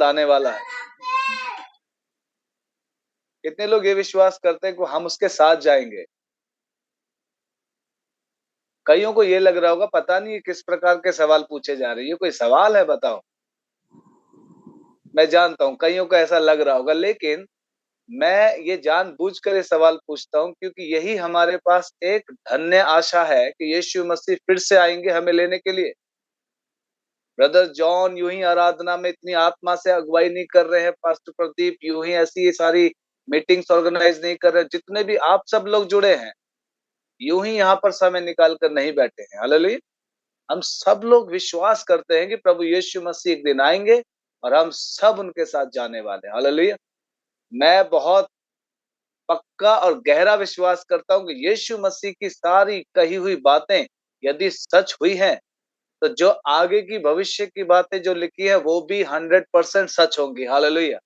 आने वाला है। कितने लोग ये विश्वास करते हैं कि हम उसके साथ जाएंगे? कईयों को ये लग रहा होगा पता नहीं किस प्रकार के सवाल पूछे जा रहे हैं, ये कोई सवाल है बताओ? मैं जानता हूँ कईयों को ऐसा लग रहा होगा, लेकिन मैं ये जानबूझकर ये सवाल पूछता हूँ क्योंकि यही हमारे पास एक धन्य आशा है कि यीशु मसीह फिर से आएंगे हमें लेने के लिए। ब्रदर जॉन यूं ही आराधना में इतनी आत्मा से अगुवाई नहीं कर रहे हैं, पास्टर प्रदीप यूं ही ऐसी सारी मीटिंग्स ऑर्गेनाइज नहीं कर रहे, जितने भी आप सब लोग जुड़े हैं यूं ही यहाँ पर समय निकाल कर नहीं बैठे हैं। हालेलुया। हम सब लोग विश्वास करते हैं कि प्रभु यीशु मसीह एक दिन आएंगे और हम सब उनके साथ जाने वाले हैं। हालेलुया। मैं बहुत पक्का और गहरा विश्वास करता हूं कि यीशु मसीह की सारी कही हुई बातें यदि सच हुई हैं, तो जो आगे की भविष्य की बातें जो लिखी है वो भी 100% सच होंगी। हालेलुया।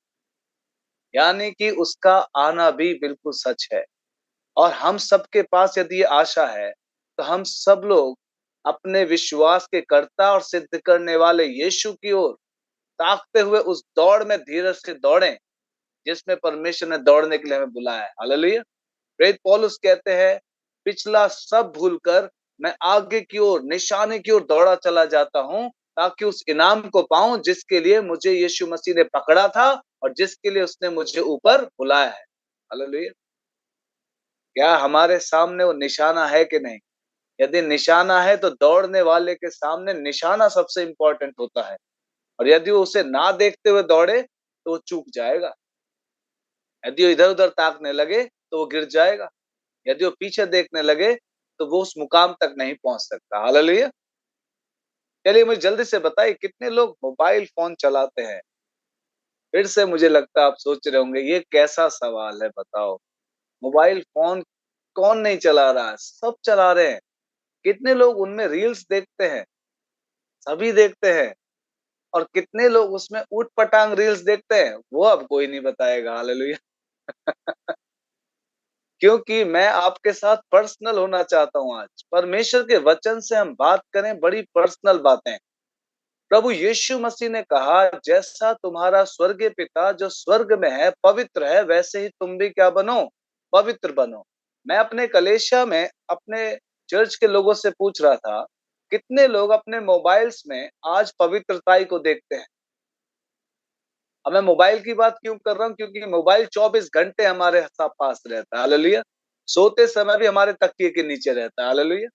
यानी कि उसका आना भी बिल्कुल सच है। और हम सबके पास यदि ये आशा है, तो हम सब लोग अपने विश्वास के कर्ता और सिद्ध करने वाले यीशु की ओर ताकते हुए उस दौड़ में धीरज से दौड़ें, जिसमें परमेश्वर ने दौड़ने के लिए हमें बुलाया है। हालेलुया। प्रेरित पौलुस कहते हैं, पिछला सब भूलकर मैं आगे की ओर निशाने की ओर दौड़ा चला जाता हूं, ताकि उस इनाम को पाऊं जिसके लिए मुझे यीशु मसीह ने पकड़ा था और जिसके लिए उसने मुझे ऊपर बुलाया है। हालेलुया। क्या हमारे सामने वो निशाना है कि नहीं? यदि निशाना है तो दौड़ने वाले के सामने निशाना सबसे इंपॉर्टेंट होता है, और यदि वो उसे ना देखते हुए दौड़े तो वो चूक जाएगा। यदि वो इधर-उधर ताकने लगे तो वो गिर जाएगा। यदि वो पीछे देखने लगे तो वो उस मुकाम तक नहीं पहुंच सकता। हालेलुया। चलिए मुझे जल्दी से बताइए कितने लोग मोबाइल फोन चलाते हैं? फिर से मुझे लगता है आप सोच रहे होंगे ये कैसा सवाल है बताओ। मोबाइल फोन कौन नहीं चला रहा है? सब चला रहे हैं। कितने लोग उनमें रील्स देखते हैं? सभी देखते हैं। और कितने लोग उसमें ऊट-पटांग रील्स देखते हैं? वो अब कोई नहीं बताएगा। हालेलुया। क्योंकि मैं आपके साथ पर्सनल होना चाहता हूँ आज। परमेश्वर के वचन से हम बात करें बड़ी पर्सनल बातें। प्रभु यीशु मसीह ने कहा, जैसा तुम्हारा स्वर्गीय पिता जो स्वर्ग में है पवित्र है, वैसे ही तुम भी क्या बनो? पवित्र बनो। मैं अपने कलीसिया में अपने चर्च के लोगों से पूछ रहा था, कितने लोग अपने मोबाइल्स में आज पवित्रताई को देखते हैं? अब मैं मोबाइल की बात क्यों कर रहा हूँ? क्योंकि मोबाइल 24 घंटे हमारे पास रहता है। हालेलुया। सोते समय भी हमारे तकिए के नीचे रहता है। हालेलुया।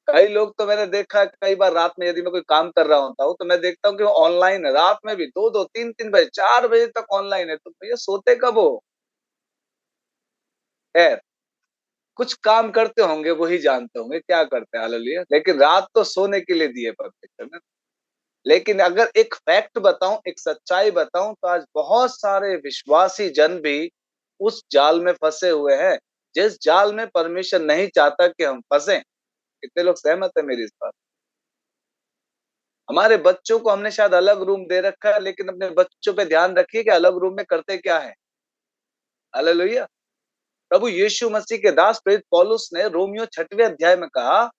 कई लोग तो मैंने देखा है, कई बार रात में यदि मैं कोई काम कर रहा होता हूँ तो मैं देखता हूँ कि वो ऑनलाइन है, रात में भी 2-2 3-3 बजे 4 बजे तक ऑनलाइन है। तो भैया सोते कब हो? खैर, कुछ काम करते होंगे, वही जानते होंगे क्या करते हैं। हालेलुया। लेकिन रात तो सोने के लिए दी है परमेश्वर ने। लेकिन अगर एक फैक्ट बताऊं, एक सच्चाई बताऊं, तो आज बहुत सारे विश्वासी जन भी उस जाल में फंसे हुए हैं, जिस जाल में परमेश्वर नहीं चाहता कि हम फंसे। कितने लोग सहमत है मेरी इस बात? हमारे बच्चों को हमने शायद अलग रूम दे रखा है, लेकिन अपने बच्चों पे ध्यान रखिए कि अलग रूम में करते क्या है। हालेलुया। प्रभु यीशु मसीह के दास प्रेरित पौलुस ने रोमियो 6वें अध्याय में कहा,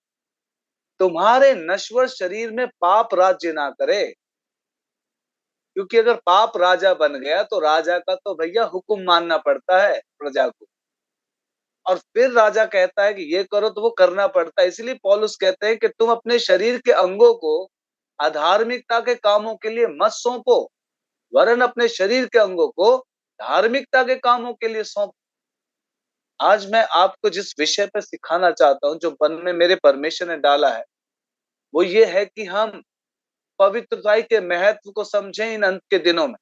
तुम्हारे नश्वर शरीर में पाप राज्य ना करे। क्योंकि अगर पाप राजा बन गया तो राजा का तो भैया हुक्म मानना पड़ता है प्रजा को, और फिर राजा कहता है कि ये करो तो वो करना पड़ता है। इसलिए पौलुस कहते हैं कि तुम अपने शरीर के अंगों को अधार्मिकता के कामों के लिए मत सौंपो, वरन अपने शरीर के अंगों को धार्मिकता के कामों के लिए सौंपो। आज मैं आपको जिस विषय पर सिखाना चाहता हूँ, जो मन में मेरे परमेश्वर ने डाला है, वो ये है कि हम पवित्रता के महत्व को समझें इन अंत के दिनों में।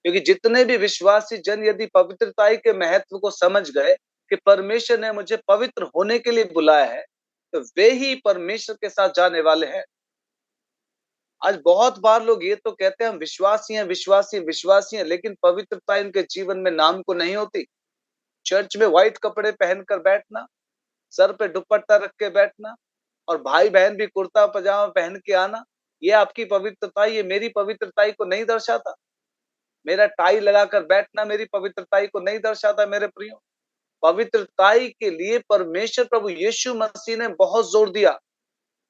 क्योंकि जितने भी विश्वासी जन यदि पवित्रता के महत्व को समझ गए कि परमेश्वर ने मुझे पवित्र होने के लिए बुलाया है, तो वे ही परमेश्वर के साथ जाने वाले हैं। आज बहुत बार लोग ये तो कहते हैं हम विश्वासी हैं, विश्वासी हैं, विश्वासी हैं, लेकिन पवित्रता इनके जीवन में नाम को नहीं होती। चर्च में व्हाइट कपड़े पहनकर बैठना, सर पे दुपट्टा रख के बैठना, और भाई बहन भी कुर्ता पजामा पहन के आना, ये आपकी पवित्रता, ये मेरी पवित्रता को नहीं दर्शाता। मेरा टाई लगाकर बैठना मेरी पवित्रता को नहीं दर्शाता मेरे प्रियो। पवित्रता के लिए परमेश्वर प्रभु यीशु मसीह ने बहुत जोर दिया।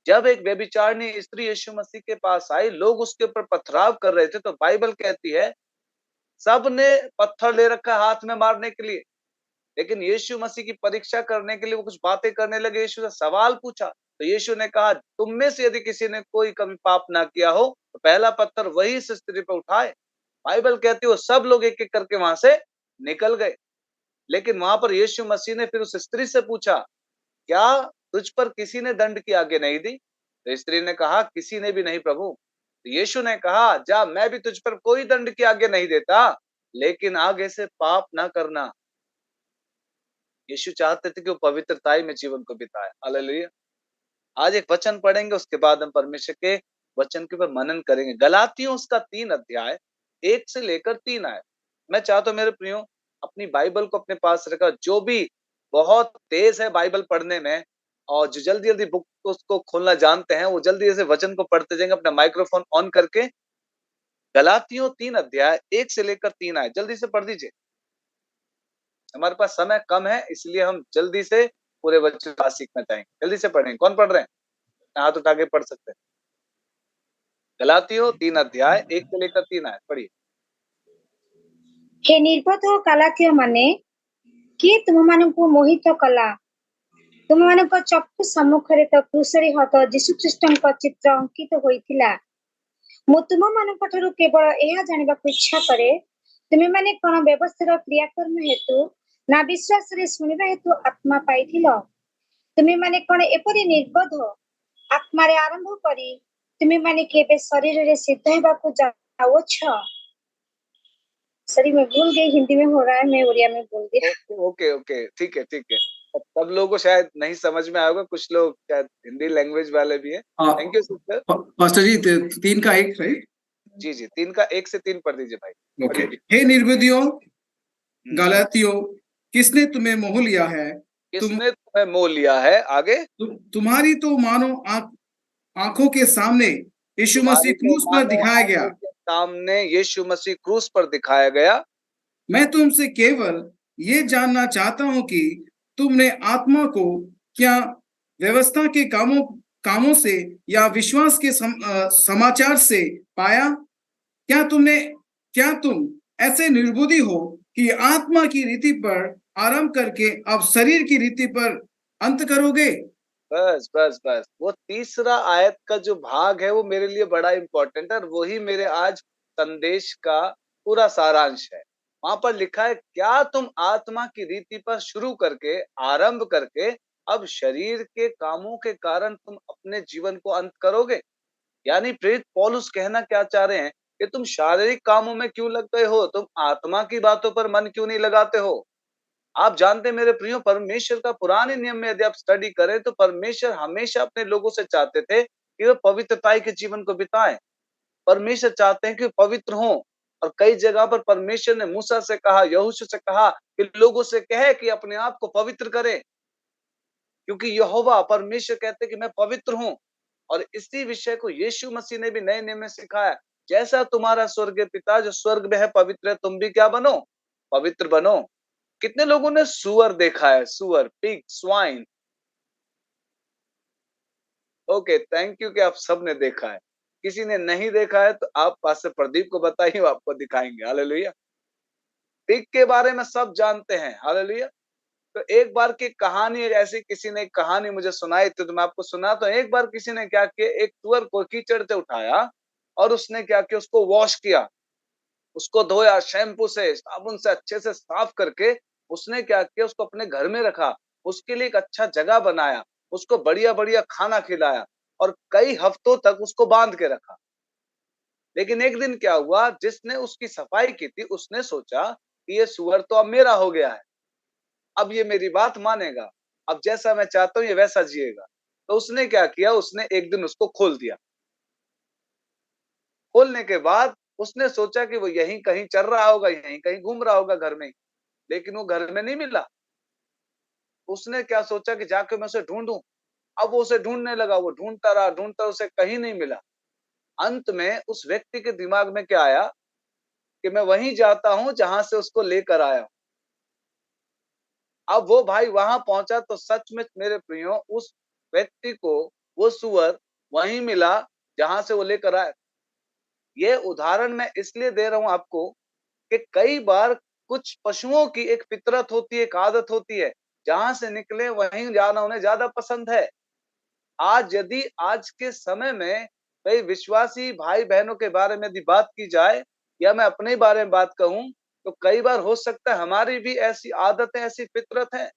जब एक व्यभिचारिणी स्त्री यीशु मसीह के पास आई, लोग उसके ऊपर पथराव कर रहे थे, तो बाइबल कहती है सब ने पत्थर ले रखा है हाथ में मारने के लिए, लेकिन यीशु मसीह की परीक्षा करने के लिए वो कुछ बातें करने लगे। यीशु से सवाल पूछा, तो यीशु ने कहा, तुम में से यदि किसी ने कोई कभी पाप ना किया हो, तो पहला पत्थर वही इस स्त्री पे उठाए। बाइबल कहती है वो सब लोग एक एक करके वहां से निकल गए। लेकिन वहां पर यीशु मसीह ने फिर उस स्त्री से पूछा, क्या तुझ पर किसी ने दंड की आज्ञा नहीं दी? तो स्त्री ने कहा, किसी ने भी नहीं प्रभु। तो यीशु ने कहा, जा, मैं भी तुझ पर कोई दंड की आज्ञा नहीं देता, लेकिन आगे से पाप ना करना। यीशु चाहते थे कि वो पवित्रताई में जीवन को बिताए। हालेलुया। आज एक वचन पढ़ेंगे, उसके बाद हम परमेश्वर के वचन के ऊपर मनन करेंगे। गलातियों उसका 3 अध्याय 1 से लेकर 3 आए। मैं चाहता हूं मेरे प्रियो, अपनी बाइबल को अपने पास रखा। जो भी बहुत तेज है बाइबल पढ़ने में और जो जल्दी जल्दी बुक उसको खोलना जानते हैं, वो जल्दी से वचन को पढ़ते जाएंगे अपना माइक्रोफोन ऑन करके। गलातियों 3 अध्याय 1 से लेकर 3 आए, जल्दी से पढ़ दीजिए। हमारे पास समय कम है, इसलिए हम जल्दी से पूरे वचन को सीखना चाहेंगे। जल्दी से पढ़ेंगे। कौन पढ़ रहे हैं? हाथ उठा के पढ़ सकते हैं। गलातियों 3 अध्याय 1 से लेकर 3 आए, पढ़िए। हे निर्बोध गलातिय माने, किए तुमମାନଙ୍କୁ ମୋହିତ କଲା? ତୁମମାନଙ୍କ ଚକ୍ଷୁ ସମ୍ମୁଖରେ ତ କ୍ରୁଶରେ ହତ ଯୀଶୁଖ୍ରୀଷ୍ଟଙ୍କ ଚିତ୍ର ଅଙ୍କିତ ହୋଇଥିଲା। ମୁଁ ତୁମମାନଙ୍କଠାରୁ କେବଳ ଏହା ଜାଣିବାକୁ ଇଚ୍ଛା କରେ, ତୁମେମାନେ କଣ ବ୍ୟବସ୍ଥାର କ୍ରିୟାକର୍ମ ହେତୁ ନା ବିଶ୍ୱାସରେ ଶୁଣିବା ହେତୁ ଆତ୍ମା ପାଇଥିଲ? ତୁମେମାନେ କଣ ଏପରି ନିର୍ବୋଧ? ଆତ୍ମାରେ ଆରମ୍ଭ କରି ତୁମେମାନେ କେବେ ଶରୀରରେ ସିଦ୍ଧ ହେବାକୁ ଯାଉଛ? सॉरी, मैं भूल गई, हिंदी में हो रहा है, मैं उड़िया में बोल दी। ओके ओके ओके, ठीक है ठीक है। सब लोगों को शायद नहीं समझ में आएगा, कुछ लोग शायद हिंदी लैंग्वेज वाले भी है। Thank you sister. पास्टर जी 3 का 1, राइट? जी जी, 3 का 1 से 3 पढ़ दीजिए भाई। ओके। हे निर्बुद्धियों गलातियों, किसने तुम्हें मोह लिया है? किसने तुम्हें मोह लिया है? आगे। तुम्हारी तो मानो आंखों के सामने यीशु मसीह क्रूस पर दिखाया गया। सामने यीशु मसीह क्रूस पर दिखाया गया। मैं तुमसे केवल ये जानना चाहता हूं कि तुमने आत्मा को क्या व्यवस्था के कामों से या विश्वास के समाचार से पाया? क्या तुम ऐसे निर्बुद्धि हो कि आत्मा की रीति पर आरंभ करके अब शरीर की रीति पर अंत करोगे? बस बस बस, वो तीसरा आयत का जो भाग है वो मेरे लिए बड़ा इंपॉर्टेंट है, और वही मेरे आज संदेश का पूरा सारांश है। वहां पर लिखा है, क्या तुम आत्मा की रीति पर शुरू करके आरंभ करके अब शरीर के कामों के कारण तुम अपने जीवन को अंत करोगे? यानी प्रेरित पौलुस कहना क्या चाह रहे हैं कि तुम शारीरिक कामों में क्यों लग गए हो, तुम आत्मा की बातों पर मन क्यों नहीं लगाते हो? आप जानते हैं मेरे प्रियो, परमेश्वर का पुराने नियम में यदि आप स्टडी करें तो परमेश्वर हमेशा अपने लोगों से चाहते थे कि वे पवित्रताई के जीवन को बिताएं। परमेश्वर चाहते हैं कि पवित्र हों, और कई जगह पर परमेश्वर ने मूसा से कहा, यहोशू से कहा कि लोगों से कहे कि अपने आप को पवित्र करें, क्योंकि यहोवा परमेश्वर कहते हैं कि मैं पवित्र हूं। और इसी विषय को यीशु मसीह ने भी नए नियम में सिखाया, जैसा तुम्हारा स्वर्गीय पिता जो स्वर्ग में है पवित्र है, तुम भी क्या बनो? पवित्र बनो। कितने लोगों ने सुअर देखा है? सुअर, pig, swine. Okay, thank you कि आप सब ने देखा है। किसी ने नहीं देखा है तो आप पास्टर प्रदीप को बताइए, वो आपको दिखाएंगे। हालेलुया। पिग के बारे में सब जानते हैं। हालेलुया। तो एक बार की कहानी, ऐसी किसी ने एक कहानी मुझे सुनाई थी, तो मैं आपको सुनाता हूं। एक बार किसी ने क्या किया, एक सुअर को कीचड़ से उठाया और उसने क्या किया, उसको वॉश किया, उसको धोया, शैम्पू से, साबुन से अच्छे से साफ करके उसने क्या किया, उसको अपने घर में रखा, उसके लिए एक अच्छा जगह बनाया, उसको बढ़िया बढ़िया खाना खिलाया और कई हफ्तों तक उसको बांध के रखा। लेकिन एक दिन क्या हुआ, जिसने उसकी सफाई की थी उसने सोचा कि ये सुअर तो अब मेरा हो गया है, अब ये मेरी बात मानेगा, अब जैसा मैं चाहता हूं ये वैसा जिएगा। तो उसने क्या किया, उसने एक दिन उसको खोल दिया। खोलने के बाद उसने सोचा कि वो यहीं कहीं चल रहा होगा, यहीं कहीं घूम रहा होगा घर में ही, लेकिन वो घर में नहीं मिला। उसने क्या सोचा कि जाके मैं उसे ढूंढूं। अब वो उसे ढूंढने लगा, वो ढूंढता रहा, उसे कहीं नहीं मिला। अंत में उस व्यक्ति के दिमाग में क्या आया कि मैं वहीं जाता हूं जहां से उसको लेकर आया हूं। अब वो भाई वहां पहुंचा तो सच में मेरे प्रियो, उस व्यक्ति को वो सूअर वहीं मिला जहां से वो लेकर आए। ये उदाहरण मैं इसलिए दे रहा हूं आपको कि कई बार कुछ पशुओं की एक फितरत होती है, एक आदत होती है, जहां से निकले वहीं जाना उन्हें ज्यादा पसंद है। आज यदि आज के समय में कई विश्वासी भाई बहनों के बारे में यदि बात की जाए या मैं अपने बारे में बात कहूं, तो कई बार हो सकता है हमारी भी ऐसी आदतें, ऐसी फितरत है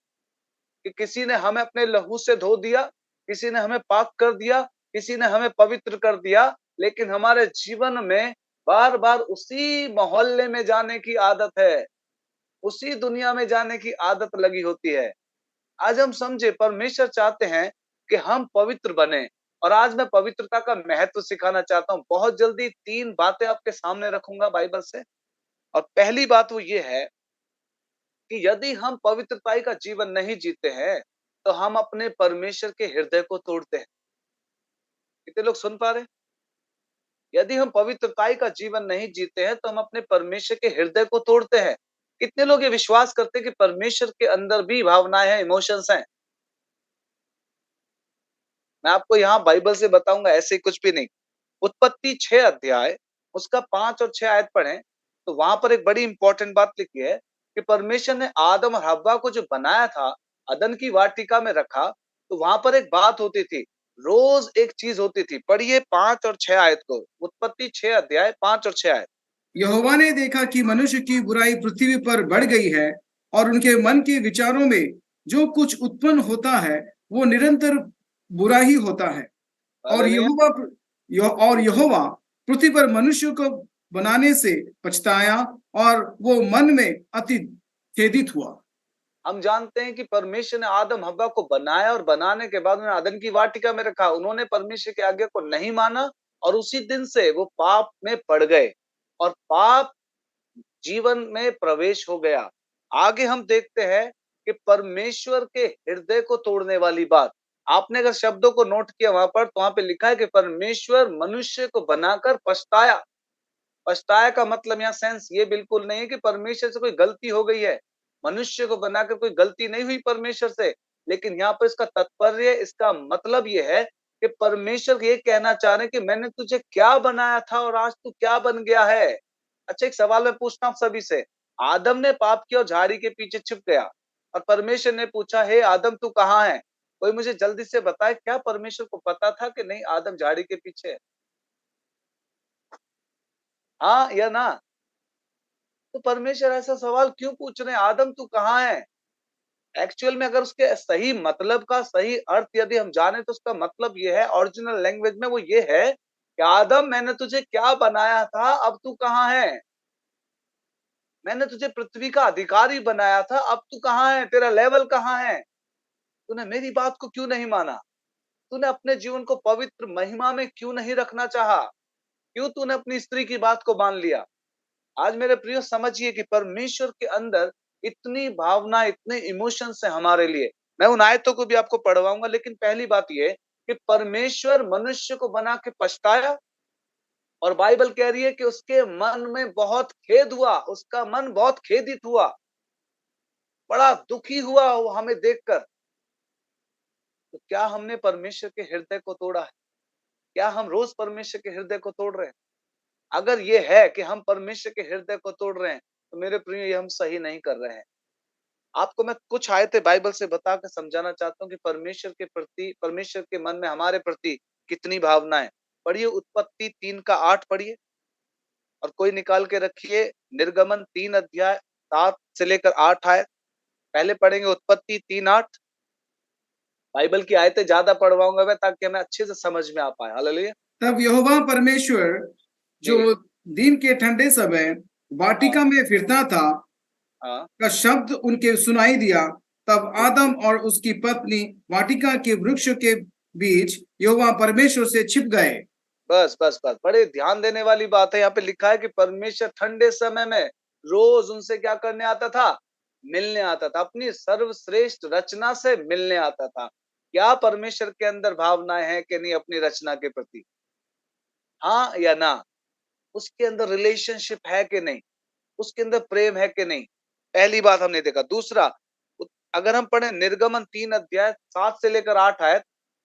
कि किसी ने हमें अपने लहू से धो दिया, किसी ने हमें पाक कर दिया, किसी ने हमें पवित्र कर दिया, लेकिन हमारे जीवन में बार बार उसी मोहल्ले में जाने की आदत है, उसी दुनिया में जाने की आदत लगी होती है। आज हम समझे परमेश्वर चाहते हैं कि हम पवित्र बने, और आज मैं पवित्रता का महत्व सिखाना चाहता हूँ। बहुत जल्दी 3 बातें आपके सामने रखूंगा बाइबल से। और पहली बात वो ये है कि यदि हम पवित्रताई का जीवन नहीं जीते हैं, तो हम अपने परमेश्वर के हृदय को तोड़ते हैं। कितने लोग सुन पा रहे हैं? यदि हम पवित्रताई का जीवन नहीं जीते हैं, तो हम अपने परमेश्वर के हृदय को तोड़ते हैं। कितने लोग ये विश्वास करते हैं कि परमेश्वर के अंदर भी भावनाएं हैं, इमोशंस हैं? मैं आपको यहाँ बाइबल से बताऊंगा, ऐसे कुछ भी नहीं। उत्पत्ति 6 अध्याय उसका 5 और 6 आयत पढ़ें, तो वहां पर एक बड़ी इंपॉर्टेंट बात लिखी है कि परमेश्वर ने आदम और हव्वा को जो बनाया था, अदन की वाटिका में रखा, तो वहां पर एक बात होती थी, रोज एक चीज होती थी। पढ़िए 5 और 6 आयत को, उत्पत्ति 6 अध्याय 5 और 6 आयत। यहोवा ने देखा कि मनुष्य की बुराई पृथ्वी पर बढ़ गई है और उनके मन के विचारों में जो कुछ उत्पन्न होता है वो निरंतर बुरा ही होता है। और हालेलुया। यहोवा पृथ्वी पर मनुष्य को बनाने से पछताया और वो मन में अति खेदित हुआ। हम जानते हैं कि परमेश्वर ने आदम हव्वा को बनाया और बनाने के बाद उन्हें अदन की वाटिका में रखा। उन्होंने परमेश्वर की आज्ञा को नहीं माना और उसी दिन से वो पाप में पड़ गए और पाप जीवन में प्रवेश हो गया। आगे हम देखते हैं कि परमेश्वर के हृदय को तोड़ने वाली बात, आपने अगर शब्दों को नोट किया वहां पर, तो वहां पे लिखा है कि परमेश्वर मनुष्य को बनाकर पछताया। पछताया का मतलब यहाँ सेंस ये बिल्कुल नहीं है कि परमेश्वर से कोई गलती हो गई है। मनुष्य को बनाकर कोई गलती नहीं हुई परमेश्वर से, लेकिन यहाँ पर इसका तात्पर्य, इसका मतलब ये है कि परमेश्वर ये कहना चाह रहे हैं कि मैंने तुझे क्या बनाया था और आज तू क्या बन गया है। अच्छा, एक सवाल मैं पूछता हूँ सभी से। आदम ने पाप किया और झाड़ी के पीछे छिप गया, और परमेश्वर ने पूछा, हे आदम तू कहाँ है? कोई मुझे जल्दी से बताए, क्या परमेश्वर को पता था कि नहीं आदम झाड़ी के पीछे है? हाँ या ना? तो परमेश्वर ऐसा सवाल क्यों पूछ रहे हैं, आदम तू कहाँ है? एक्चुअल में अगर उसके सही मतलब का सही अर्थ यदि हम जाने, तो उसका मतलब ये है, ओरिजिनल लैंग्वेज में वो ये है कि आदम मैंने तुझे क्या बनाया था, अब तू कहाँ है? मैंने तुझे पृथ्वी का अधिकारी बनाया था, अब तू कहाँ है? तेरा लेवल कहाँ है? तूने मेरी बात को क्यों नहीं माना? तूने अपने जीवन को पवित्र महिमा में क्यों नहीं रखना चाहा? क्यों तूने अपनी स्त्री की बात को मान लिया? आज मेरे प्रियो समझिए कि परमेश्वर के अंदर इतनी भावना, इतने इमोशंस है हमारे लिए। मैं उन आयतों को भी आपको पढ़वाऊंगा, लेकिन पहली बात ये कि परमेश्वर मनुष्य को बना के पछताया, और बाइबल कह रही है कि उसके मन में बहुत खेद हुआ, उसका मन बहुत खेदित हुआ, बड़ा दुखी हुआ वो हमें देखकर। तो क्या हमने परमेश्वर के हृदय को तोड़ा है? क्या हम रोज परमेश्वर के हृदय को तोड़ रहे हैं? अगर ये है कि हम परमेश्वर के हृदय को तोड़ रहे हैं, तो मेरे प्रियो ये हम सही नहीं कर रहे हैं। आपको मैं कुछ आयतें बाइबल से बता के समझाना चाहता हूँ कि परमेश्वर के प्रति, परमेश्वर के मन में हमारे प्रति कितनी भावना है। पढ़िए उत्पत्ति 3 का 8 पढ़िए, और कोई निकाल के रखिए निर्गमन 3 अध्याय 7 से लेकर 8 आयत। पहले पढ़ेंगे उत्पत्ति 3:8। बाइबल की आयतें ज्यादा पढ़वाऊंगा मैं, ताकि हमें अच्छे से समझ में आ पाए। हालेलुया। तब यहोवा परमेश्वर जो जी। दिन के ठंडे समय हाँ वाटिका में फिरता था हाँ। का शब्द उनके सुनाई दिया। तब आदम और उसकी पत्नी वाटिका के वृक्ष के बीच यहोवा परमेश्वर से छिप गए। बस बस बस, बड़े ध्यान देने वाली बात है। यहाँ पे लिखा है कि परमेश्वर ठंडे समय में रोज उनसे क्या करने आता था? मिलने आता था, अपनी सर्वश्रेष्ठ रचना से मिलने आता था। क्या परमेश्वर के अंदर भावनाएं हैं कि नहीं अपनी रचना के प्रति? हाँ या ना? उसके अंदर रिलेशनशिप है कि नहीं? उसके अंदर प्रेम है कि नहीं? पहली बात हमने देखा। दूसरा, अगर हम पढ़े निर्गमन 3 अध्याय 7 से लेकर 8 आयत,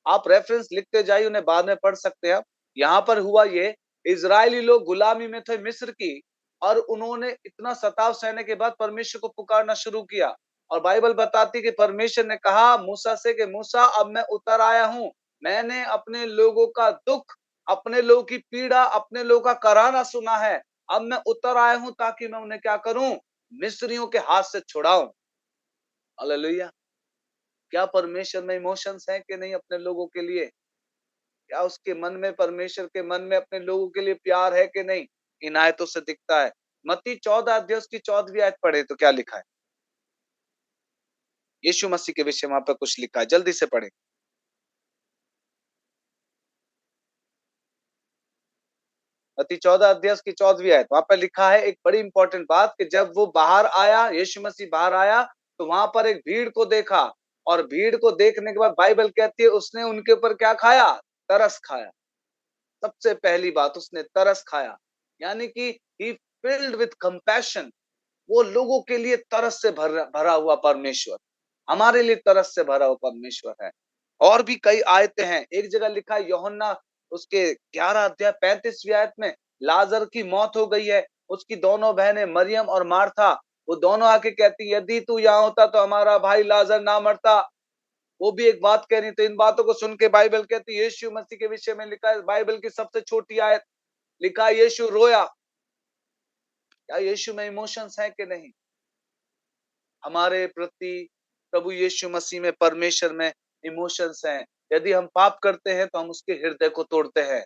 आप रेफरेंस लिखते जाइए, उन्हें बाद में पढ़ सकते हैं आप। यहाँ पर हुआ ये, इजरायली लोग गुलामी में थे मिस्र की, और उन्होंने इतना सताव सहने के बाद परमेश्वर को पुकारना शुरू किया। और बाइबल बताती कि परमेश्वर ने कहा मूसा से कि मूसा, अब मैं उतर आया हूँ, मैंने अपने लोगों का दुख, अपने लोगों की पीड़ा, अपने लोगों का कराहना सुना है। अब मैं उतर आया हूँ ताकि मैं उन्हें क्या करूं, मिस्रियों के हाथ से छुड़ाऊं। हालेलुया। क्या परमेश्वर में इमोशंस हैं कि नहीं अपने लोगों के लिए? क्या उसके मन में, परमेश्वर के मन में अपने लोगों के लिए प्यार है कि नहीं? इन आयतों से दिखता है। मत्ती 14 अध्याय उसकी 14वीं आयत पढ़े तो क्या लिखा है? यीशु मसीह के विषय में वहां पर कुछ लिखा है, जल्दी से पढ़े। मत्ती 14 अध्याय की 14वीं आयत, वहां पर लिखा है एक बड़ी इंपॉर्टेंट बात कि जब वो बाहर आया, यीशु मसीह बाहर आया, तो वहां पर एक भीड़ को देखा, और भीड़ को देखने के बाद बाइबल कहती है उसने उनके ऊपर क्या खाया? तरस खाया। सबसे पहली बात, उसने तरस खाया, यानी कि ही फिल्ड विथ कंपैशन। वो लोगों के लिए तरस से भरा हुआ परमेश्वर, हमारे लिए तरस से भरा हुआ परमेश्वर है। और भी कई आयतें हैं। एक जगह लिखा है यूहन्ना उसके 11 अध्याय 35वीं आयत में, लाजर की मौत हो गई है, उसकी दोनों बहनें मरियम और मार्था, वो दोनों आके कहती, यदि तू यहाँ होता तो हमारा भाई लाजर ना मरता। वो भी एक बात कह रही। तो इन बातों को सुन के बाइबल कहती है, यीशु मसीह के विषय में लिखा है, बाइबल की सबसे छोटी आयत, लिखा है यीशु रोया। क्या यीशु में इमोशंस है कि नहीं? हमारे प्रति प्रभु यीशु मसीह में, परमेश्वर में इमोशंस हैं। यदि हम पाप करते हैं तो हम उसके हृदय को तोड़ते हैं।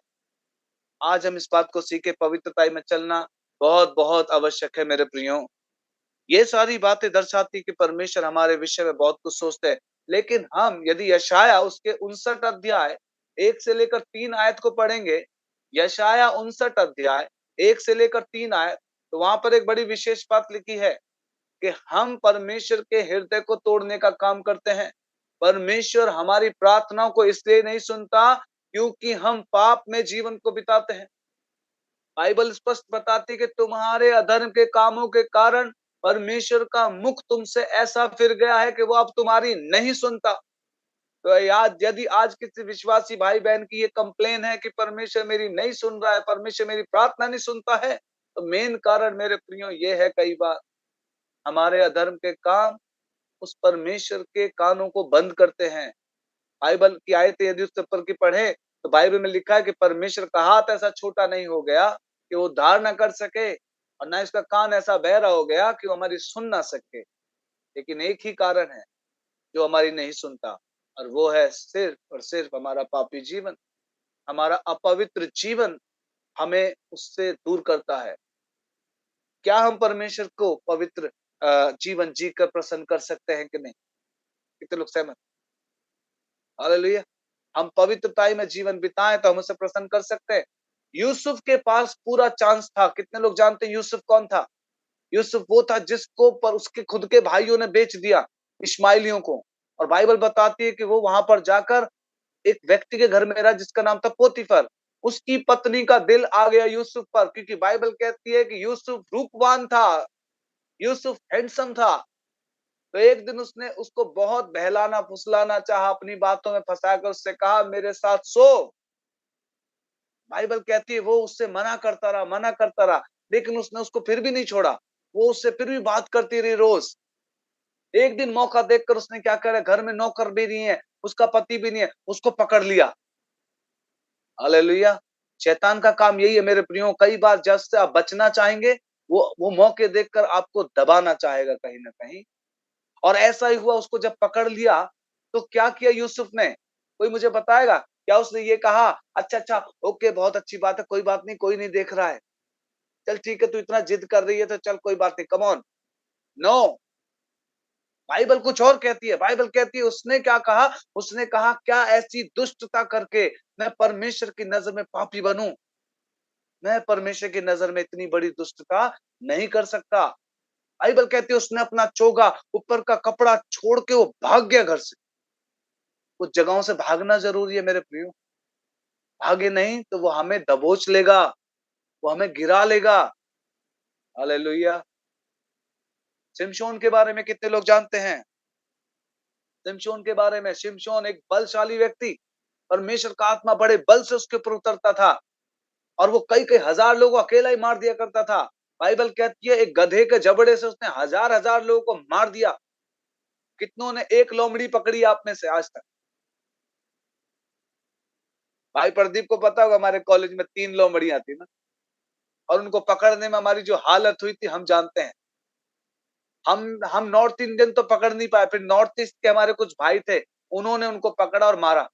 आज हम इस बात को सीखे, पवित्रता में चलना बहुत बहुत आवश्यक है मेरे प्रियो। ये सारी बातें दर्शाती कि परमेश्वर हमारे विषय में बहुत कुछ सोचते हैं। लेकिन हम यदि यशाया उसके 59 अध्याय 1 से लेकर 3 आयत को पढ़ेंगे, यशाया 59 अध्याय 1 से लेकर 3 आयत, तो वहां पर एक बड़ी विशेष बात लिखी है कि हम परमेश्वर के हृदय को तोड़ने का काम करते हैं। परमेश्वर हमारी प्रार्थनाओं को इसलिए नहीं सुनता क्योंकि हम पाप में जीवन को बिताते हैं। बाइबल स्पष्ट बताती है कि तुम्हारे अधर्म के कामों के कारण परमेश्वर का मुख तुमसे ऐसा फिर गया है कि वो अब तुम्हारी नहीं सुनता। तो याद, यदि आज किसी विश्वासी भाई बहन की ये कंप्लेन है कि परमेश्वर मेरी नहीं सुन रहा है, परमेश्वर मेरी प्रार्थना नहीं सुनता है, तो मेन कारण मेरे प्रियो ये है, कई बार हमारे अधर्म के काम उस परमेश्वर के कानों को बंद करते हैं। बाइबल की आयतें यदि उसके ऊपर की पढ़े तो बाइबल में लिखा है कि परमेश्वर का हाथ ऐसा छोटा नहीं हो गया कि वो उद्धार ना कर सके, और ना इसका कान ऐसा बहरा हो गया कि वो हमारी सुन ना सके। लेकिन एक ही कारण है जो हमारी नहीं सुनता, और वो है सिर्फ और सिर्फ हमारा पापी जीवन, हमारा अपवित्र जीवन हमें उससे दूर करता है। क्या हम परमेश्वर को पवित्र जीवन जीकर प्रसन्न कर सकते हैं कि नहीं? कितने लोग सहमत? हालेलुया। हम पवित्रताई में जीवन बिताएं तो हम उसे प्रसन्न कर सकते हैं। यूसुफ के पास पूरा चांस था। कितने लोग जानते हैं यूसुफ कौन था? यूसुफ वो था जिसको पर उसके खुद के भाइयों ने बेच दिया, इश्माइलियों को। और बाइबल बताती है कि वो वहां पर जाकर एक व्यक्ति के घर में रहा जिसका नाम था पोतीफर। उसकी पत्नी का दिल आ गया यूसुफ पर, क्योंकि बाइबल कहती है कि यूसुफ रूपवान था, यूसुफ हैंडसम था। तो एक दिन उसने उसको बहुत बहलाना फुसलाना चाहा, अपनी बातों में फंसाकर उससे कहा मेरे साथ सो। बाइबल कहती है वो उससे मना करता रहा, लेकिन उसने उसको फिर भी नहीं छोड़ा। वो उससे फिर भी बात करती रही रोज। एक दिन मौका देखकर उसने क्या करा, घर में नौकर भी नहीं है, उसका पति भी नहीं है, उसको पकड़ लिया। हालेलुया। शैतान का काम यही है मेरे प्रियो, कई बार जब से आप बचना चाहेंगे, वो मौके देखकर आपको दबाना चाहेगा कहीं ना कहीं। और ऐसा ही हुआ, उसको जब पकड़ लिया तो क्या किया यूसुफ ने? कोई मुझे बताएगा? क्या उसने ये कहा, अच्छा अच्छा ओके बहुत अच्छी बात है, कोई बात नहीं, कोई नहीं देख रहा है, चल ठीक है तू इतना जिद कर रही है तो चल कोई बात नहीं, कम ऑन। नो, बाइबल कुछ और कहती है। बाइबल कहती है उसने क्या कहा, उसने कहा क्या ऐसी दुष्टता करके मैं परमेश्वर की नजर में पापी बनूं? मैं परमेश्वर की नजर में इतनी बड़ी दुष्टता नहीं कर सकता। बाइबल कहती है उसने अपना चोगा, ऊपर का कपड़ा छोड़ के वो भाग गया घर से। कुछ जगहों से भागना जरूरी है मेरे प्रियो, भागे नहीं तो वो हमें दबोच लेगा, वो हमें गिरा लेगा। हालेलुया। शिमशोन के बारे में कितने लोग जानते हैं? शिमशोन के बारे में, शिमशोन एक बलशाली व्यक्ति, परमेश्वर का आत्मा बड़े बल से उसके ऊपर उतरता था और वो कई कई हजार लोगों को अकेला ही मार दिया करता था। बाइबल कहती है एक गधे के जबड़े से उसने हजार हजार लोगों को मार दिया। कितनों ने एक लोमड़ी पकड़ी आप में से आज तक? भाई प्रदीप को पता होगा, हमारे कॉलेज में 3 लोमड़ियां थी ना, और उनको पकड़ने में हमारी जो हालत हुई थी हम जानते हैं। हम नॉर्थ इंडियन तो पकड़ नहीं पाए, फिर नॉर्थ ईस्ट के हमारे कुछ भाई थे, उन्होंने उनको पकड़ा और मारा।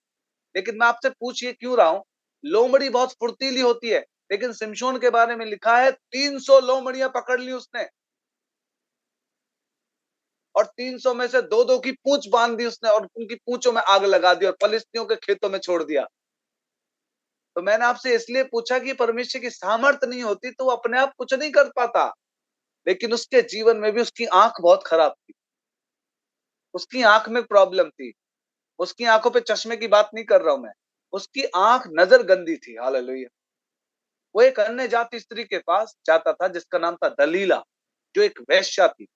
लेकिन मैं आपसे पूछ ये क्यों रहा हूं, लोमड़ी बहुत फुर्तीली होती है, लेकिन शिमशोन के बारे में लिखा है 300 लोमड़ियां पकड़ ली उसने, और 300 में से दो दो की पूंछ बांध दी उसने और उनकी पूंछों में आग लगा दी और फलिस्तियों के खेतों में छोड़ दिया। तो मैंने आपसे इसलिए पूछा कि परमेश्वर की सामर्थ नहीं होती तो वो अपने आप कुछ नहीं कर पाता। लेकिन उसके जीवन में भी उसकी आंख बहुत खराब थी, उसकी आंख में प्रॉब्लम थी। उसकी आंखों पे चश्मे की बात नहीं कर रहा हूं मैं, उसकी आंख नजर गंदी थी। हालेलुया। वो एक अन्य जाति स्त्री के पास जाता था जिसका नाम था दलीला, जो एक वेश्या थी।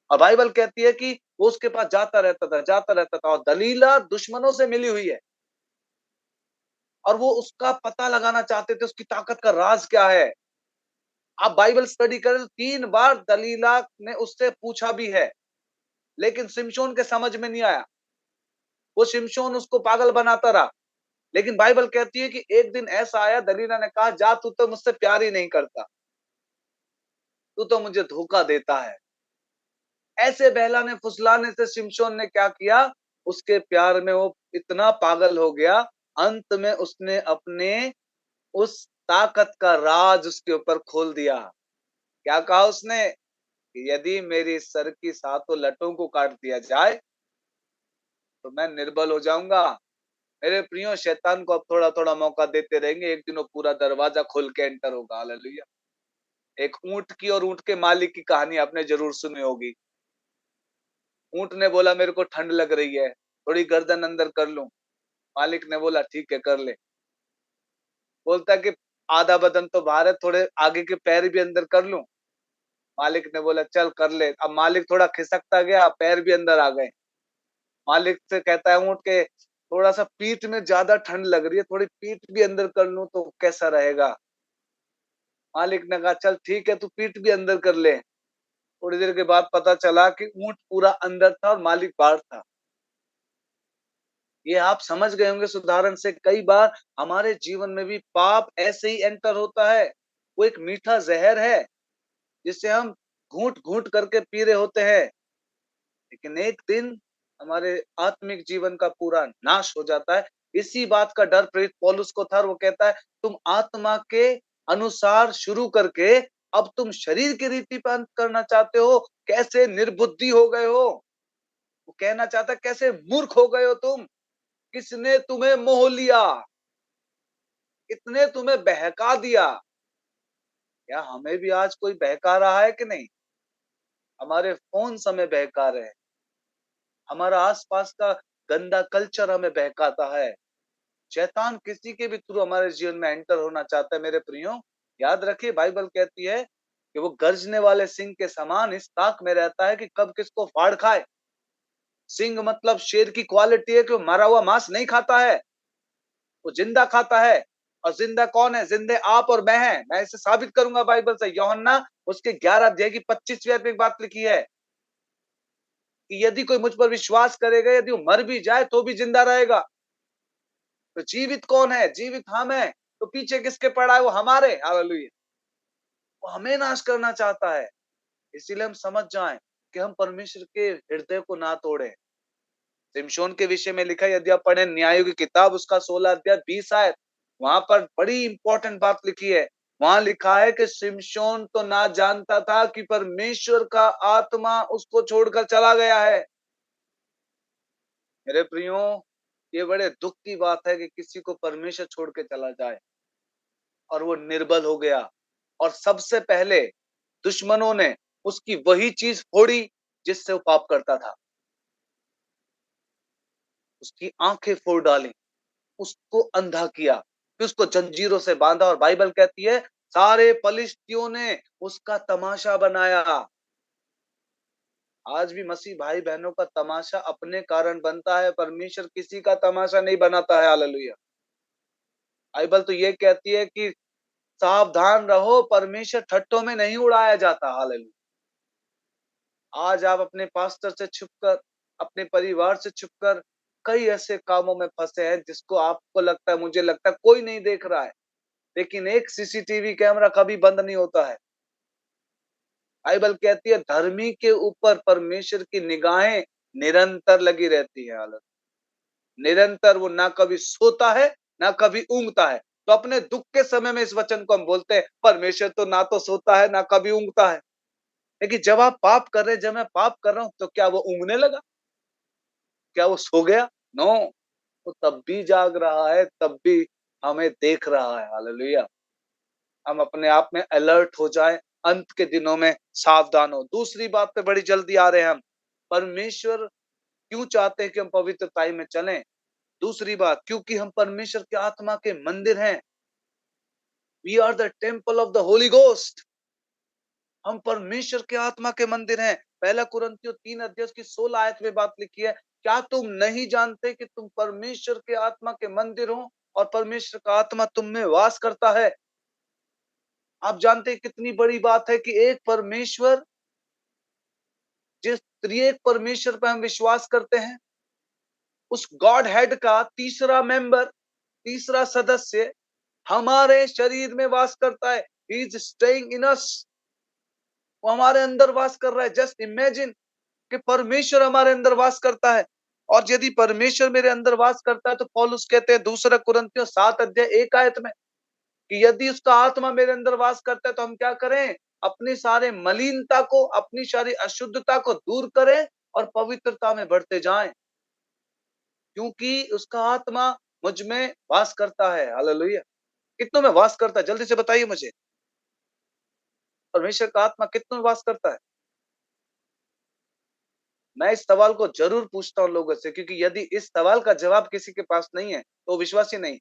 और बाइबल कहती है कि वो उसके पास जाता रहता था, और दलीला दुश्मनों से मिली हुई है और वो उसका पता लगाना चाहते थे उसकी ताकत का राज क्या है। आप बाइबल स्टडी करें तो 3 बार दलीला ने उससे पूछा भी है, लेकिन शिमशोन के समझ में नहीं आया। वो शिमशोन उसको पागल बनाता रहा। लेकिन बाइबल कहती है कि एक दिन ऐसा आया, दलीला ने कहा जा, तू तो मुझसे प्यार ही नहीं करता, तू तो मुझे धोखा देता है। ऐसे बहलाने फुसलाने से शिमशोन ने क्या किया, उसके प्यार में वो इतना पागल हो गया, अंत में उसने अपने उस ताकत का राज उसके ऊपर खोल दिया। क्या कहा उसने कि यदि मेरी सर की सातों लटों को काट दिया जाए तो मैं निर्बल हो जाऊंगा। मेरे प्रियो, शैतान को अब थोड़ा थोड़ा मौका देते रहेंगे, एक दिन वो पूरा दरवाजा खोल के एंटर होगा। हालेलुया। एक ऊंट की और ऊंट के मालिक की कहानी आपने जरूर सुनी होगी। ऊंट ने बोला मेरे को ठंड लग रही है, थोड़ी गर्दन अंदर कर लूं। मालिक ने बोला ठीक है कर ले। बोलता कि आधा बदन तो बाहर है, थोड़े आगे के पैर भी अंदर कर लूं। मालिक ने बोला चल कर ले। अब मालिक थोड़ा खिसकता गया, पैर भी अंदर आ गए। मालिक से कहता है ऊंट के थोड़ा सा पीठ में ज्यादा ठंड लग रही है, थोड़ी पीठ भी अंदर कर लूं तो कैसा रहेगा। मालिक ने कहा चल ठीक है, तू पीठ भी अंदर कर ले। थोड़ी देर के बाद पता चला कि ऊंट पूरा अंदर था और मालिक बाहर था। ये आप समझ गए होंगे इस उदाहरण से। कई बार हमारे जीवन में भी पाप ऐसे ही एंटर होता है। वो एक मीठा जहर है जिसे हम घूंट घूंट करके पी रहे होते हैं, लेकिन एक दिन हमारे आत्मिक जीवन का पूरा नाश हो जाता है। इसी बात का डर प्रेरित पौलुस को था और वो कहता है तुम आत्मा के अनुसार शुरू करके अब तुम शरीर की रीति पर अंत करना चाहते हो। कैसे निर्बुद्धि हो गए हो। वो कहना चाहता है कैसे मूर्ख हो गए हो तुम। किसने तुम्हें मोह लिया, कितने तुम्हें बहका दिया। क्या हमें भी आज कोई बहका रहा है कि नहीं? हमारे फोन समय बहका रहे हैं, हमारा आसपास का गंदा कल्चर हमें बहकाता है। शैतान किसी के भी थ्रू हमारे जीवन में एंटर होना चाहता है। मेरे प्रियो, याद रखिए बाइबल कहती है कि वो गर्जने वाले सिंह के समान इस ताक में रहता है कि कब किसको फाड़ खाए। सिंह मतलब शेर की क्वालिटी है कि वो मरा हुआ मांस नहीं खाता है, वो जिंदा खाता है। और जिंदा कौन है? जिंदे आप और मैं हैं। मैं इसे साबित करूंगा बाइबल से। यूहन्ना उसके 11 अध्याय की 25वीं आयत में एक बात लिखी है कि यदि कोई मुझ पर विश्वास करेगा, यदि वो मर भी जाए तो भी जिंदा रहेगा। तो जीवित कौन है? जीवित हम है। तो पीछे किसके पड़ा है? वो हमारे। हालेलुया। वो हमें नाश करना चाहता है। इसीलिए हम समझ जाएं कि हम परमेश्वर के हृदय को ना तोड़े। शिमशोन के विषय में लिखा है, यदि आप पढ़े न्यायों की किताब उसका 16 अध्याय 20 आयत, वहां पर बड़ी इंपॉर्टेंट बात लिखी है। वहां लिखा है कि शिमशोन तो ना जानता था कि परमेश्वर का आत्मा उसको छोड़कर चला गया है। मेरे प्रियो, ये बड़े दुख की बात है कि किसी को परमेश्वर छोड़ के चला जाए और वो निर्बल हो गया। और सबसे पहले दुश्मनों ने उसकी वही चीज फोड़ी जिससे वो पाप करता था। उसकी आंखें फोड़ डाली, उसको अंधा किया, फिर उसको जंजीरों से बांधा। और बाइबल कहती है सारे पलिश्तियों ने उसका तमाशा बनाया। आज भी मसीह भाई बहनों का तमाशा अपने कारण बनता है, परमेश्वर किसी का तमाशा नहीं बनाता है। हालेलुया। बाइबल तो ये कहती है कि सावधान रहो, परमेश्वर ठट्ठों में नहीं उड़ाया जाता। हालेलुया। आज आप अपने पास्टर से छुपकर, अपने परिवार से छुपकर कई ऐसे कामों में फंसे हैं जिसको आपको लगता है, मुझे लगता है कोई नहीं देख रहा है, लेकिन एक सीसीटीवी कैमरा कभी बंद नहीं होता है। बाइबल कहती है धर्मी के ऊपर परमेश्वर की निगाहें निरंतर लगी रहती है। हालत निरंतर, वो ना कभी सोता है ना कभी ऊँघता है। तो अपने दुख के समय में इस वचन को हम बोलते हैं, परमेश्वर तो ना तो सोता है ना कभी ऊँघता है। लेकिन जब आप पाप कर रहे हैं, जब मैं पाप कर रहा हूँ, तो क्या वो ऊँघने लगा? क्या वो सो गया? नो, वो तब भी जाग रहा है, तब भी हमें देख रहा है। हालेलुया। हम अपने आप में अलर्ट हो जाएं, अंत के दिनों में सावधान हो। दूसरी बात पे बड़ी जल्दी आ रहे हैं हम। परमेश्वर क्यों चाहते हैं कि हम पवित्रताई में चलें? दूसरी बात, क्योंकि हम परमेश्वर के आत्मा के मंदिर हैं। We are the temple of the holy ghost. हम परमेश्वर के आत्मा के मंदिर हैं। पहला कुरिन्थियों 3 अध्याय की 16 आयत में बात लिखी है, क्या तुम नहीं जानते कि तुम परमेश्वर के आत्मा के मंदिर हो और परमेश्वर का आत्मा तुम में वास करता है? आप जानते हैं कितनी बड़ी बात है कि एक परमेश्वर, जिस त्रिएक परमेश्वर पर हम विश्वास करते हैं, उस गॉड हेड का तीसरा मेंबर, तीसरा सदस्य हमारे शरीर में वास करता है। ही इज स्टेइंग इन अस। वो हमारे अंदर वास कर रहा है। जस्ट इमेजिन कि परमेश्वर हमारे अंदर वास करता है। और यदि परमेश्वर मेरे अंदर वास करता है, तो पौलुस कहते हैं दूसरा कुरिन्थियों 7 अध्याय 1 आयत में कि यदि उसका आत्मा मेरे अंदर वास करता है, तो हम क्या करें? अपनी सारे मलिनता को, अपनी सारी अशुद्धता को दूर करें और पवित्रता में बढ़ते जाएं, क्योंकि उसका आत्मा मुझ में वास करता है। हालेलुया। कितनों में वास करता है? जल्दी से बताइए मुझे। परमेश्वर का आत्मा कितनों में वास करता है? मैं इस सवाल को जरूर पूछता हूं लोगों से, क्योंकि यदि इस सवाल का जवाब किसी के पास नहीं है, तो विश्वासी नहीं।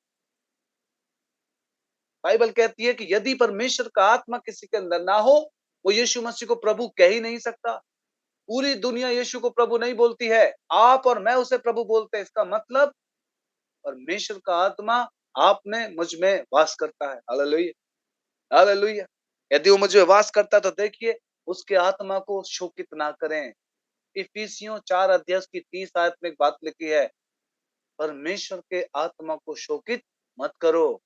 बाइबल कहती है कि यदि परमेश्वर का आत्मा किसी के अंदर ना हो, वो यीशु मसीह को प्रभु कह ही नहीं सकता। पूरी दुनिया यीशु को प्रभु नहीं बोलती है, आप और मैं उसे प्रभु बोलते हैं। इसका मतलब परमेश्वर का आत्मा आप में, मुझ में वास करता है। हालेलुया। हालेलुया। यदि वो मुझ में वास करता है, तो देखिए उसके आत्मा को शोकित ना करें। इफिसियों 4 अध्याय की 30 आयत में एक बात लिखी है, परमेश्वर के आत्मा को शोकित मत करो।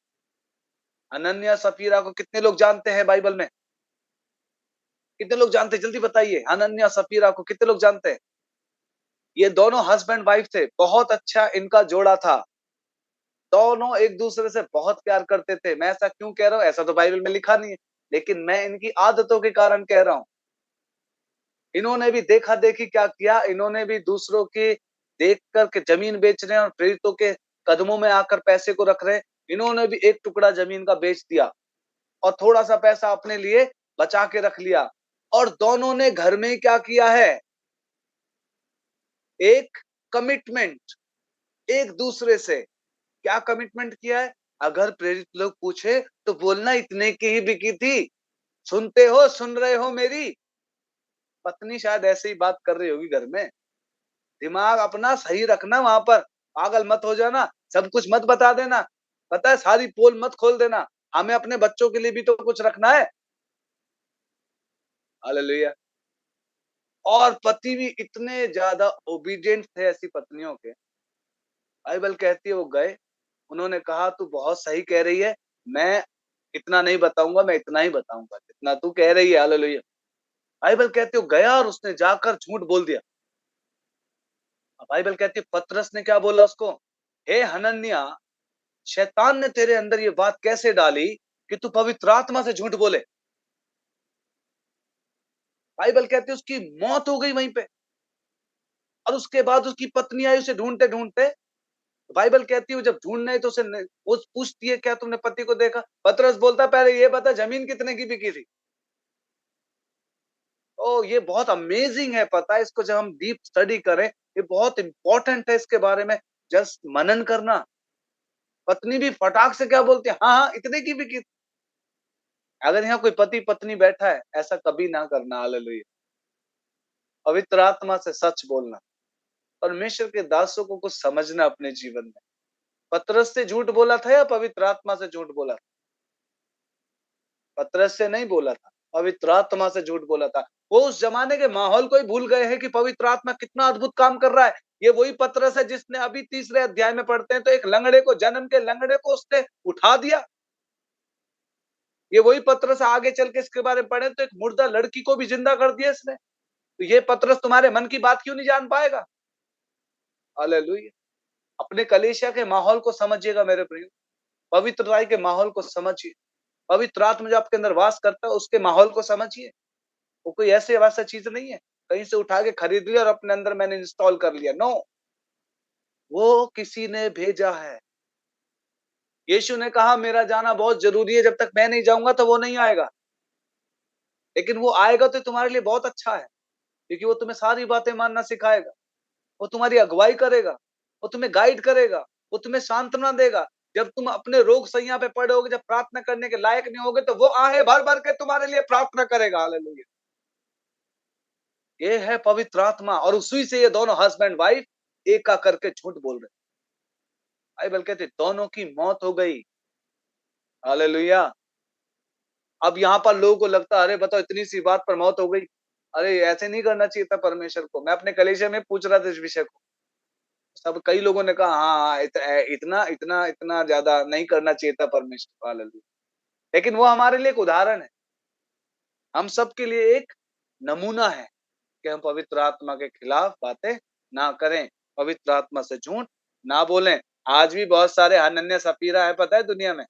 अनन्या सफीरा को कितने लोग जानते हैं बाइबल में? कितने लोग जानते हैं? जल्दी बताइए। अनन्या सफीरा को कितने लोग जानते हैं? ये दोनों हस्बैंड वाइफ थे। बहुत अच्छा इनका जोड़ा था। दोनों एक दूसरे से बहुत प्यार करते थे। मैं ऐसा क्यों कह रहा हूँ? ऐसा तो बाइबल में लिखा नहीं है, लेकिन मैं इनकी आदतों के कारण कह रहा हूँ। इन्होंने भी देखा देखी क्या किया, इन्होंने भी दूसरों की देख कर के जमीन बेच रहे हैं और प्रेरितों के कदमों में आकर पैसे को रख रहे हैं। इन्होंने भी एक टुकड़ा जमीन का बेच दिया और थोड़ा सा पैसा अपने लिए बचा के रख लिया। और दोनों ने घर में क्या किया है? एक कमिटमेंट, एक दूसरे से क्या कमिटमेंट किया है? अगर प्रेरित लोग पूछे तो बोलना इतने की ही बिकी थी। सुनते हो, सुन रहे हो मेरी? पत्नी शायद ऐसे ही बात कर रही होगी घर में। दिमाग अपना सही रखना, वहां पर पागल मत हो जाना, सब कुछ मत बता देना, पता है, सारी पोल मत खोल देना। हमें अपने बच्चों के लिए भी तो कुछ रखना है। हालेलुया। और पति भी इतने ज्यादा ओबीडिएंट थे ऐसी पत्नियों के। बाइबल कहती है वो गए, उन्होंने कहा तू बहुत सही कह रही है, मैं इतना नहीं बताऊंगा, मैं इतना ही बताऊंगा जितना तू कह रही है। हालेलुया। बाइबल कहती है वो गया और उसने जाकर झूठ बोल दिया। बाइबल कहती है पतरस ने क्या बोला उसको? हे हनन्या, शैतान ने तेरे अंदर ये बात कैसे डाली कि तू पवित्र आत्मा से झूठ बोले? बाइबल कहती है उसकी मौत हो गई वहीं पे। और उसके बाद उसकी पत्नी आई उसे ढूंढते ढूंढते। बाइबल कहती है वो जब ढूंढने आई तो उसे वो पूछती है क्या तुमने पति को देखा? पतरस बोलता पहले ये बता जमीन कितने की बिकी थी। ओ ये बहुत अमेजिंग है, पता है, इसको जब हम डीप स्टडी करें, ये बहुत इंपॉर्टेंट है इसके बारे में जस्ट मनन करना। पत्नी भी फटाक से क्या बोलती है? हाँ हाँ इतने की बिकी थी। अगर यहाँ कोई पति पत्नी बैठा है, ऐसा कभी ना करना। हालेलुया। पवित्र आत्मा से सच बोलना, परमेश्वर के दासों को कुछ समझना अपने जीवन में। पतरस से झूठ बोला था या पवित्र आत्मा से झूठ बोला था? पतरस से नहीं बोला था, पवित्र आत्मा से झूठ बोला था। वो उस जमाने के माहौल को ही भूल गए हैं कि पवित्र आत्मा कितना अद्भुत काम कर रहा है। ये वही पतरस है जिसने अभी तीसरे अध्याय में पढ़ते हैं तो एक लंगड़े को, जन्म के लंगड़े को उसने उठा दिया। ये वही पतरस आगे चल के इसके बारे में पढ़े तो एक मुर्दा लड़की को भी जिंदा कर दिया इसने। तो ये पतरस तुम्हारे मन की बात क्यों नहीं जान पाएगा? हालेलुया। अपने कलीसिया के माहौल को समझिएगा मेरे प्रियो, पवित्रता के माहौल को समझिए। पवित्र आत्मा जो आपके अंदर वास करता है उसके माहौल को समझिए। वो कोई ऐसे वैसा चीज नहीं है, कहीं से उठा के खरीद लिया और अपने अंदर मैंने इंस्टॉल कर लिया। नो, वो किसी ने भेजा है। यीशु ने कहा मेरा जाना बहुत जरूरी है, जब तक मैं नहीं जाऊंगा तो वो नहीं आएगा। लेकिन वो आएगा तो तुम्हारे लिए बहुत अच्छा है, क्योंकि वो तुम्हें सारी बातें मानना सिखाएगा, वो तुम्हारी अगुवाई करेगा, वो तुम्हें गाइड करेगा, वो तुम्हें सांत्वना देगा। जब तुम अपने रोग सैया पे पड़े होगे, जब प्रार्थना करने के लायक नहीं होगे, तो वो आहे भर भर के तुम्हारे लिए प्रार्थना करेगा। हालेलुया। ये है पवित्र आत्मा, और उसी से ये दोनों हस्बैंड वाइफ एक का करके झूठ बोल रहे। बाइबल कहते दोनों की मौत हो गई। हालेलुया। अब यहाँ पर लोगों को लगता है अरे बताओ इतनी सी बात पर मौत हो गई, अरे ऐसे नहीं करना चाहिए था परमेश्वर को। मैं अपने कलीसिया में पूछ रहा था इस विषय को, सब कई लोगों ने कहा हाँ इतना इतना इतना ज्यादा नहीं करना चाहिए था परमेश्वर को। हालेलुया। लेकिन वो हमारे लिए एक उदाहरण है, हम सब के लिए एक नमूना है कि हम पवित्र आत्मा के खिलाफ बातें ना करें, पवित्र आत्मा से झूठ ना बोलें। आज भी बहुत सारे हनन्या सपीरा है, पता है दुनिया में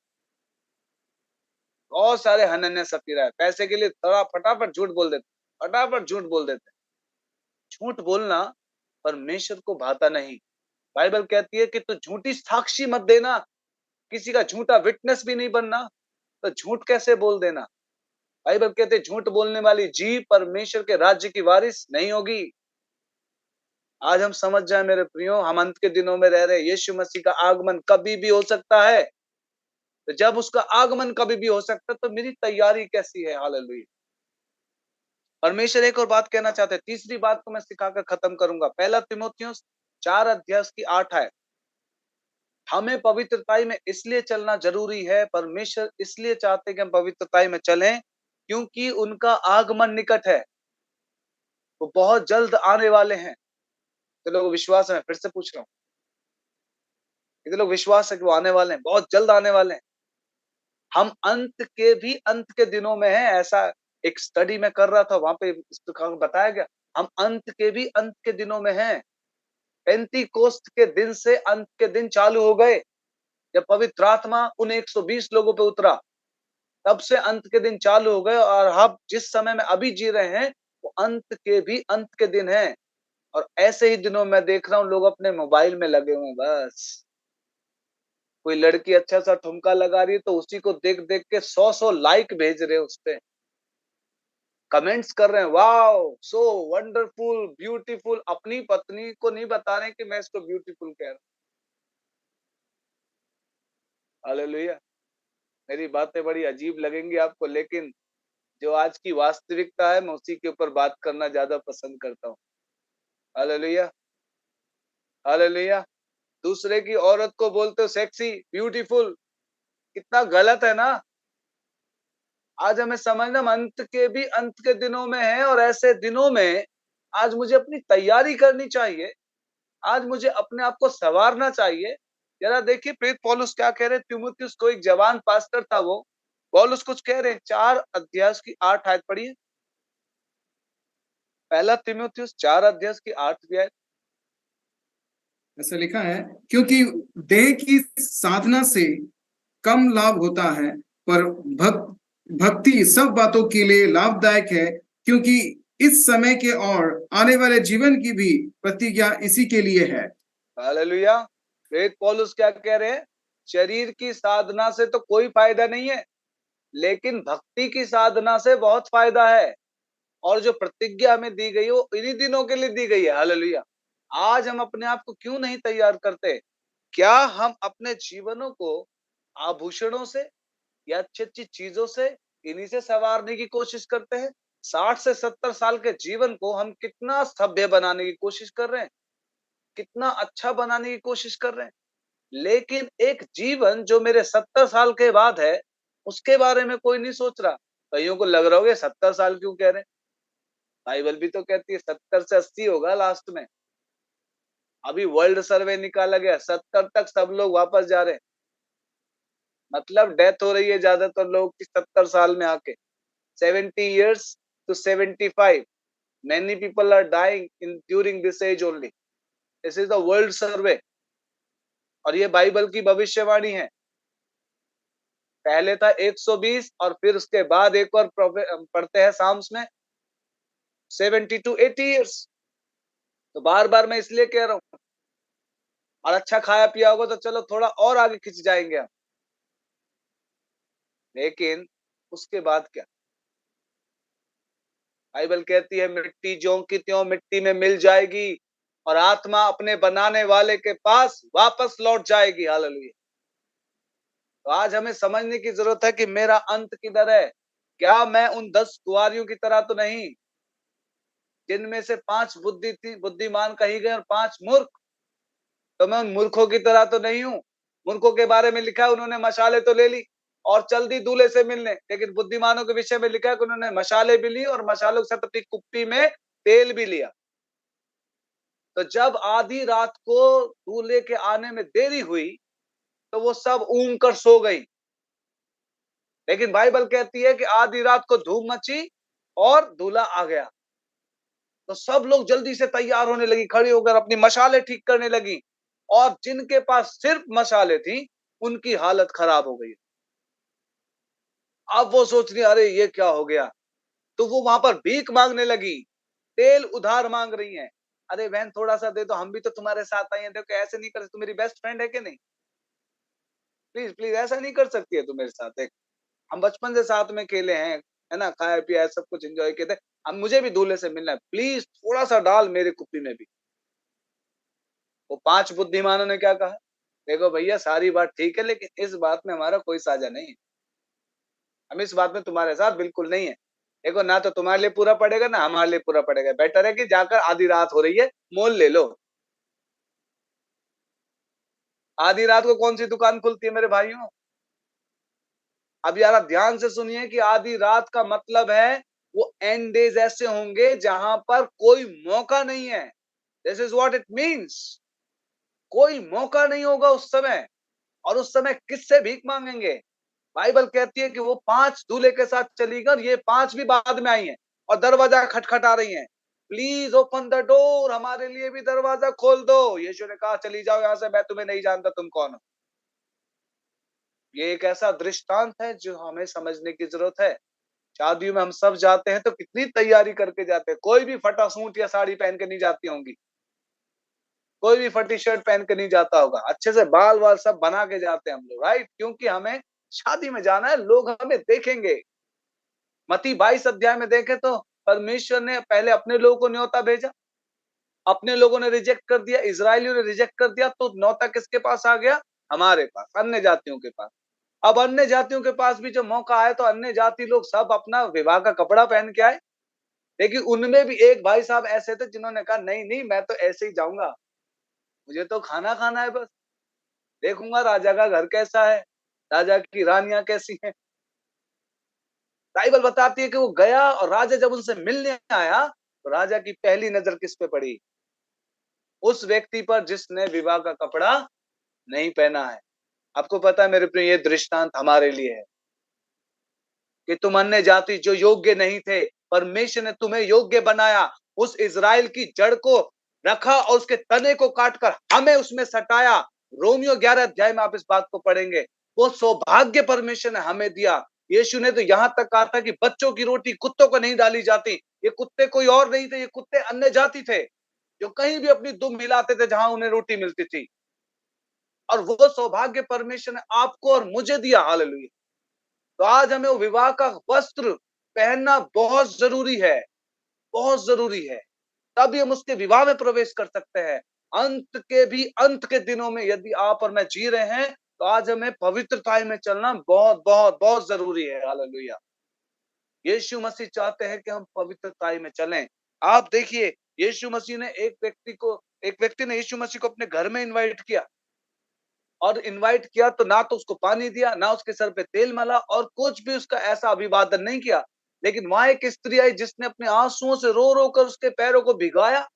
बहुत सारे हनन्या सपीरा है, पैसे के लिए थोड़ा फटाफट झूठ बोल देते, फटाफट झूठ बोल देते। झूठ बोलना परमेश्वर को भाता नहीं। बाइबल कहती है कि तू झूठी साक्षी मत देना, किसी का झूठा विटनेस भी नहीं बनना, तो झूठ कैसे बोल देना। बाइबल कहते झूठ बोलने वाली जीभ परमेश्वर के राज्य की वारिस नहीं होगी। आज हम समझ जाए मेरे प्रियो, हम अंत के दिनों में रह रहे, यीशु मसीह का आगमन कभी भी हो सकता है। तो जब उसका आगमन कभी भी हो सकता है तो मेरी तैयारी कैसी है? हालेलुया। परमेश्वर एक और बात कहना चाहते हैं, तीसरी बात को मैं सिखाकर खत्म करूंगा। पहला तीमुथियुस 4 अध्याय की 8 है, हमें पवित्रताई में इसलिए चलना जरूरी है, परमेश्वर इसलिए चाहते हैं कि हम पवित्रताई में चलें क्योंकि उनका आगमन निकट है, वो बहुत जल्द आने वाले हैं। तो लोग विश्वास है, फिर से पूछ रहा हूँ, कितने लोग विश्वास है कि वो आने वाले हैं, बहुत जल्द आने वाले हैं। हम अंत के दिनों में हैं, ऐसा एक स्टडी में कर रहा था, वहां पे इस प्रकार बताया गया हम अंत के दिनों में हैं। पेंतीकोस्त के दिन से अंत के दिन चालू हो गए, जब पवित्र आत्मा उन 120 लोगों पे उतरा, तब से अंत के दिन चालू हो गए। और हम जिस समय में अभी जी रहे हैं वो अंत के दिन हैं। और ऐसे ही दिनों में देख रहा हूँ लोग अपने मोबाइल में लगे हुए हैं। बस कोई लड़की अच्छा सा ठुमका लगा रही है तो उसी को देख देख के 100 लाइक भेज रहे हैं, उस पे कमेंट्स कर रहे हैं, वाओ सो वंडरफुल ब्यूटीफुल। अपनी पत्नी को नहीं बता रहे कि मैं इसको ब्यूटीफुल कह रहा हूँ। हालेलुया। मेरी बातें बड़ी अजीब लगेंगी आपको, लेकिन जो आज की वास्तविकता है मैं उसी के ऊपर बात करना ज्यादा पसंद करता हूँ। हालेलुया। हालेलुया। दूसरे की औरत को बोलते हो सेक्सी ब्यूटीफुल, कितना गलत है ना। आज हमें समझना हम अंत के दिनों में है, और ऐसे दिनों में आज मुझे अपनी तैयारी करनी चाहिए, आज मुझे अपने आप को संवारना चाहिए। जरा देखिए प्रेरित पौलुस क्या कह रहे, तीमुथियुस को, एक जवान पास्टर था वो, पौलुस कुछ कह रहे, 4 अध्याय की 8 आयत पढ़िए। पहला तीमुथियुस 4 अध्याय की 8वीं आयत। ऐसा लिखा है, क्योंकि देह की साधना से कम लाभ होता है, पर भक्ति सब बातों के लिए लाभदायक है, क्योंकि इस समय के और आने वाले जीवन की भी प्रतिज्ञा इसी के लिए है। हालेलुया। प्रेरित पौलुस क्या कह रहे हैं, शरीर की साधना से तो कोई फायदा नहीं है, लेकिन भक्ति की साधना से बहुत फायदा है। और जो प्रतिज्ञा हमें दी गई है वो इन्हीं दिनों के लिए दी गई है। हालेलुया। आज हम अपने आप को क्यों नहीं तैयार करते? क्या हम अपने जीवनों को आभूषणों से या अच्छी अच्छी चीजों से, इन्हीं से संवारने की कोशिश करते हैं? 60 से 70 साल के जीवन को हम कितना सभ्य बनाने की कोशिश कर रहे हैं, कितना अच्छा बनाने की कोशिश कर रहे हैं। लेकिन एक जीवन जो मेरे 70 साल के बाद है, उसके बारे में कोई नहीं सोच रहा। कईयों को लग रहा होगा 70 साल क्यों कह रहे हैं? बाइबल भी तो कहती है 70 से 80 होगा लास्ट में। अभी वर्ल्ड सर्वे निकाला गया, 70 तक सब लोग वापस जा रहे हैं। मतलब डेथ हो रही है ज्यादातर लोगों की 70 साल में आके। 70 years to 75, many people are dying in during this age only. This is the world survey, और ये बाइबल की भविष्यवाणी है। पहले था 120 और फिर उसके बाद एक और पढ़ते हैं साम्स में 70 to 80 years। तो बार बार मैं इसलिए कह रहा हूँ, और अच्छा खाया पिया होगा तो चलो थोड़ा और आगे खिंच जाएंगे हम, लेकिन उसके बाद क्या? बाइबल कहती है मिट्टी ज्यों की त्यों मिट्टी में मिल जाएगी और आत्मा अपने बनाने वाले के पास वापस लौट जाएगी। हालेलुया। तो आज हमें समझने की जरूरत है कि मेरा अंत किधर है। क्या मैं उन 10 कुंवारियों की तरह तो नहीं, जिनमें से 5 बुद्धिमान कही गए और 5 मूर्ख? तो मैं उन मूर्खों की तरह तो नहीं हूं। मूर्खों के बारे में लिखा है उन्होंने मशाले तो ले ली और चल दी दूल्हे से मिलने, लेकिन बुद्धिमानों के विषय में लिखा है कि उन्होंने मशाले भी ली और मशालों के साथ अपनी कुप्पी में तेल भी लिया। तो जब आधी रात को दूल्हे के आने में देरी हुई तो वो सब ऊंघ कर सो गई, लेकिन बाइबल कहती है कि आधी रात को धूम मची और दूल्हा आ गया। तो सब लोग जल्दी से तैयार होने लगी, खड़ी होकर अपनी मशाले ठीक करने लगी, और जिनके पास सिर्फ मशाले थी उनकी हालत खराब हो गई। अब वो सोच रही अरे ये क्या हो गया, तो वो वहां पर भीख मांगने लगी, तेल उधार मांग रही हैं। अरे बहन थोड़ा सा दे दो, हम भी तो तुम्हारे साथ आई हैं, देखो ऐसे नहीं कर, तुम मेरी बेस्ट फ्रेंड है कि नहीं, प्लीज प्लीज ऐसा नहीं कर सकती है तू मेरे साथ। देख हम बचपन से साथ में खेले हैं, है ना, खाया पिया है, सब कुछ एंजॉय किए थे, अब मुझे भी दूल्हे से मिलना है, प्लीज थोड़ा सा डाल मेरे कुप्पी में भी। वो 5 बुद्धिमानों ने क्या कहा, देखो भैया सारी बात ठीक है, लेकिन इस बात में हमारा कोई साझा नहीं है, हम इस बात में तुम्हारे साथ बिल्कुल नहीं है। देखो ना तो तुम्हारे लिए पूरा पड़ेगा ना हमारे लिए पूरा पड़ेगा, बेटर है कि जाकर आधी रात हो रही है मोल ले लो। आधी रात को कौन सी दुकान खुलती है मेरे भाइयों? अब यार आप ध्यान से सुनिए कि आधी रात का मतलब है वो एंड डेज ऐसे होंगे जहां पर कोई मौका नहीं है। This is what it means. कोई मौका नहीं होगा उस समय, और उस समय किससे भीख मांगेंगे? बाइबल कहती है कि वो 5 दूल्हे के साथ चली गई और ये 5 भी बाद में आई हैं और दरवाजा खटखटा रही हैं, प्लीज ओपन द डोर, हमारे लिए भी दरवाजा खोल दो। यीशु ने कहा चली जाओ यहाँ से, मैं तुम्हें नहीं जानता तुम कौन हो। ये एक ऐसा दृष्टांत है जो हमें समझने की जरूरत है। शादियों में हम सब जाते हैं तो कितनी तैयारी करके जाते हैं, कोई भी फटा सूट या साड़ी पहन के नहीं जाती होंगी, कोई भी फटी शर्ट पहन के नहीं जाता होगा, अच्छे से बाल वाल सब बना के जाते हैं हम लोग, राइट? क्योंकि हमें शादी में जाना है, लोग हमें देखेंगे। मत्ती 22 अध्याय में देखें तो परमेश्वर ने पहले अपने लोगों को न्योता भेजा, अपने लोगों ने रिजेक्ट कर दिया, इजरायलियों ने रिजेक्ट कर दिया, तो न्योता किसके पास आ गया? हमारे पास, अन्य जातियों के पास। अब अन्य जातियों के पास भी जब मौका आया तो अन्य जाति लोग सब अपना विवाह का कपड़ा पहन के आए, लेकिन उनमें भी एक भाई साहब ऐसे थे जिन्होंने कहा नहीं नहीं मैं तो ऐसे ही जाऊंगा, मुझे तो खाना खाना है बस, देखूंगा राजा का घर कैसा है, राजा की रानियां कैसी हैं। बाइबल बताती है कि वो गया और राजा जब उनसे मिलने आया तो राजा की पहली नजर किस पे पड़ी? उस व्यक्ति पर जिसने विवाह का कपड़ा नहीं पहना है। आपको पता है मेरे प्रिय, ये दृष्टांत हमारे लिए है कि तुम अन्य जाति जो योग्य नहीं थे, परमेश्वर ने तुम्हें योग्य बनाया, उस इज़राइल की जड़ को रखा और उसके तने को काटकर हमें उसमें सटाया। रोमियो 11 अध्याय में आप इस बात को पढ़ेंगे। वो सौभाग्य परमेश्वर ने हमें दिया। यीशु ने तो यहां तक कहा था कि बच्चों की रोटी कुत्तों को नहीं डाली जाती। ये कुत्ते कोई और नहीं थे, ये कुत्ते अन्य जाति थे जो कहीं भी अपनी दुम हिलाते थे जहां उन्हें रोटी मिलती थी, और वो सौभाग्य परमेश्वर ने आपको और मुझे दिया। हालेलुया। तो आज हमें वो विवाह का वस्त्र पहनना बहुत जरूरी है, बहुत जरूरी है, तभी हम उसके विवाह में प्रवेश कर सकते हैं। अंत के दिनों में यदि आप और मैं जी रहे हैं तो आज हमें पवित्रता में चलना बहुत बहुत बहुत जरूरी है। हालेलुया। यीशु मसीह चाहते हैं कि हम पवित्रताई में चलें। आप देखिए, यीशु मसीह ने एक व्यक्ति ने यीशु मसीह को अपने घर में इनवाइट किया, और इनवाइट किया तो ना तो उसको पानी दिया, ना उसके सर पे तेल मला, और कुछ भी उसका ऐसा अभिवादन नहीं किया। लेकिन वहां एक स्त्री आई जिसने अपने आंसुओं से रो रो कर उसके पैरों को भिगाया,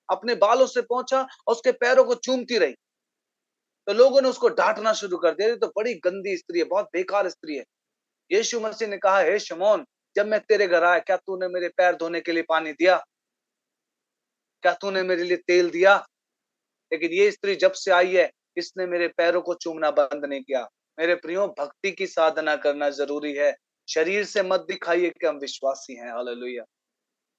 अपने बालों से पोंछा और उसके पैरों को चूमती रही। तो लोगों ने उसको डांटना शुरू कर दिया, ये तो बड़ी गंदी स्त्री है, बहुत बेकार स्त्री है। यीशु मसीह ने कहा, हे शमौन, जब मैं तेरे घर आया, क्या तूने मेरे पैर धोने के लिए पानी दिया? क्या तूने मेरे लिए तेल दिया? लेकिन ये स्त्री जब से आई है, इसने मेरे पैरों को चूमना बंद नहीं किया। मेरे प्रियो, भक्ति की साधना करना जरूरी है। शरीर से मत दिखाइए कि हम विश्वासी हैं। हालेलुया।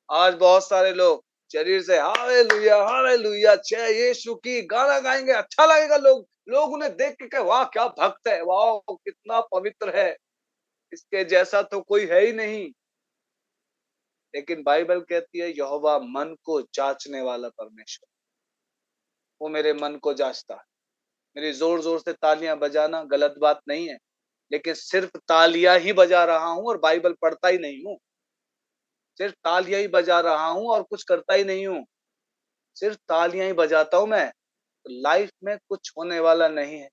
आज बहुत सारे लोग शरीर से हालेलुया हालेलुया जय यीशु की गाना गाएंगे, अच्छा लगेगा। लोग उन्हें देख के कहे, वाह क्या भक्त है, वाह कितना पवित्र है, इसके जैसा तो कोई है ही नहीं। लेकिन बाइबल कहती है, यहोवा मन को जांचने वाला परमेश्वर, वो मेरे मन को जांचता है। मेरी जोर जोर से तालियां बजाना गलत बात नहीं है, लेकिन सिर्फ तालियां ही बजा रहा हूं और बाइबल पढ़ता ही नहीं हूं। सिर्फ तालियां ही बजा रहा हूं और कुछ करता ही नहीं हूं। सिर्फ तालियां ही बजाता हूं मैं, तो लाइफ में कुछ होने वाला नहीं है।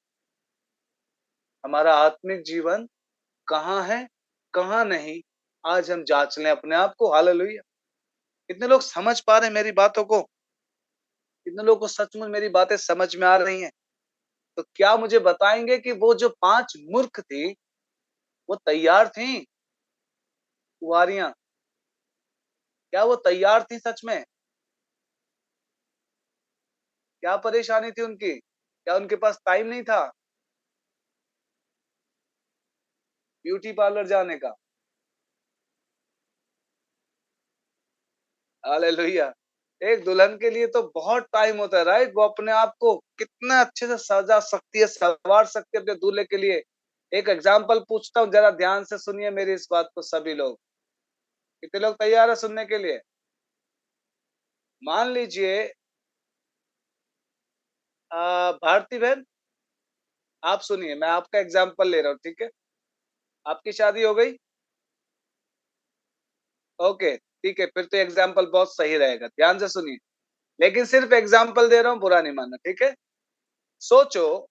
हमारा आत्मिक जीवन कहाँ है, कहाँ नहीं, आज हम जांच लें अपने आप को। हालेलुया। कितने लोग समझ पा रहे हैं मेरी बातों को? कितने लोगों को सचमुच मेरी बातें समझ में आ रही हैं? तो क्या मुझे बताएंगे कि वो जो 5 मूर्ख थी, वो तैयार थी, कुंवारियां? क्या वो तैयार थी सच में? क्या परेशानी थी उनकी? क्या उनके पास टाइम नहीं था ब्यूटी पार्लर जाने का? हालेलुया। एक दुल्हन के लिए तो बहुत टाइम होता है, राइट? वो अपने आप को कितना अच्छे से सजा सकती है, सवार सकती है अपने दूल्हे के लिए। एक एग्जाम्पल पूछता हूँ, जरा ध्यान से सुनिए मेरी इस बात को सभी लोग। कितने लोग तैयार है सुनने के लिए? मान लीजिए भारती बहन, आप सुनिए, मैं आपका एग्जाम्पल ले रहा हूँ, ठीक है? आपकी शादी हो गई? ओके, ठीक है, फिर तो एग्जाम्पल बहुत सही रहेगा, ध्यान से सुनिए। लेकिन सिर्फ एग्जाम्पल दे रहा हूँ, बुरा नहीं मानना, ठीक है? सोचो,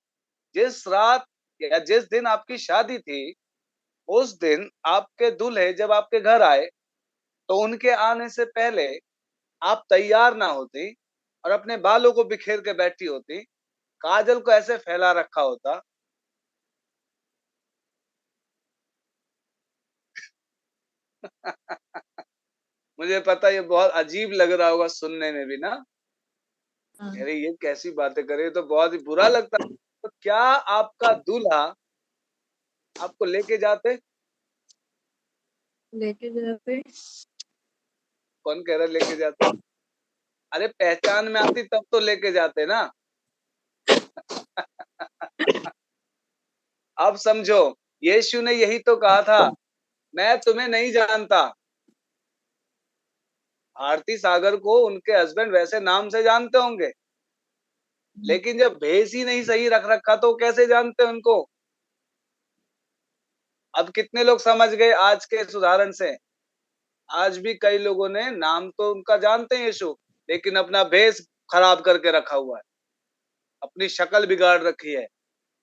जिस रात या जिस दिन आपकी शादी थी, उस दिन आपके दूल्हे जब आपके घर आए, तो उनके आने से पहले आप तैयार ना होती और अपने बालों को बिखेर के बैठी होती, काजल को ऐसे फैला रखा होता। मुझे पता ये बहुत अजीब लग रहा होगा सुनने में भी ना। अरे ये कैसी बातें करे, तो बहुत ही बुरा लगता है। तो क्या आपका दूल्हा आपको लेके जाते? लेके जाते। कौन कह रहा है लेके जाते? अरे पहचान में आती तब तो लेके जाते ना। अब समझो, यीशु ने यही तो कहा था, मैं तुम्हें नहीं जानता। भारती सागर को उनके हस्बैंड वैसे नाम से जानते होंगे, लेकिन जब भेस ही नहीं सही रख रखा तो कैसे जानते उनको? अब कितने लोग समझ गए आज के इस उदाहरण से? आज भी कई लोगों ने नाम तो उनका जानते हैं यीशु, लेकिन अपना भेस खराब करके रखा हुआ है, अपनी शक्ल बिगाड़ रखी है,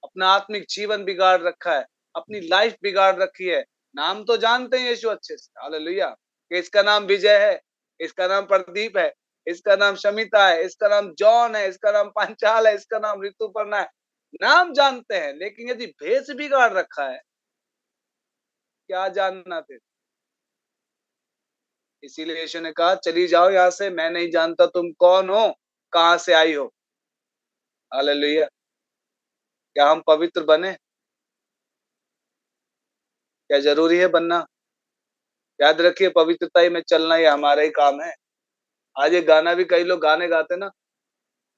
अपना आत्मिक जीवन बिगाड़ रखा है, अपनी लाइफ बिगाड़ रखी है। नाम तो जानते हैं यीशु अच्छे से, हालेलुया, कि इसका नाम विजय है, इसका नाम प्रदीप है, इसका नाम शमिता है, इसका नाम जॉन है, इसका नाम पंचाल है, इसका नाम ऋतुपर्णा है। नाम जानते हैं, लेकिन यदि भेष बिगाड़ रखा है, क्या जानना फिर? इसीलिए यीशु ने कहा, चली जाओ यहाँ से, मैं नहीं जानता तुम कौन हो, कहाँ से आई हो। हालेलुया। क्या हम पवित्र बने? क्या जरूरी है बनना? याद रखिए, पवित्रता ही में चलना ये हमारा ही काम है। आज ये गाना भी कई लोग गाने गाते ना,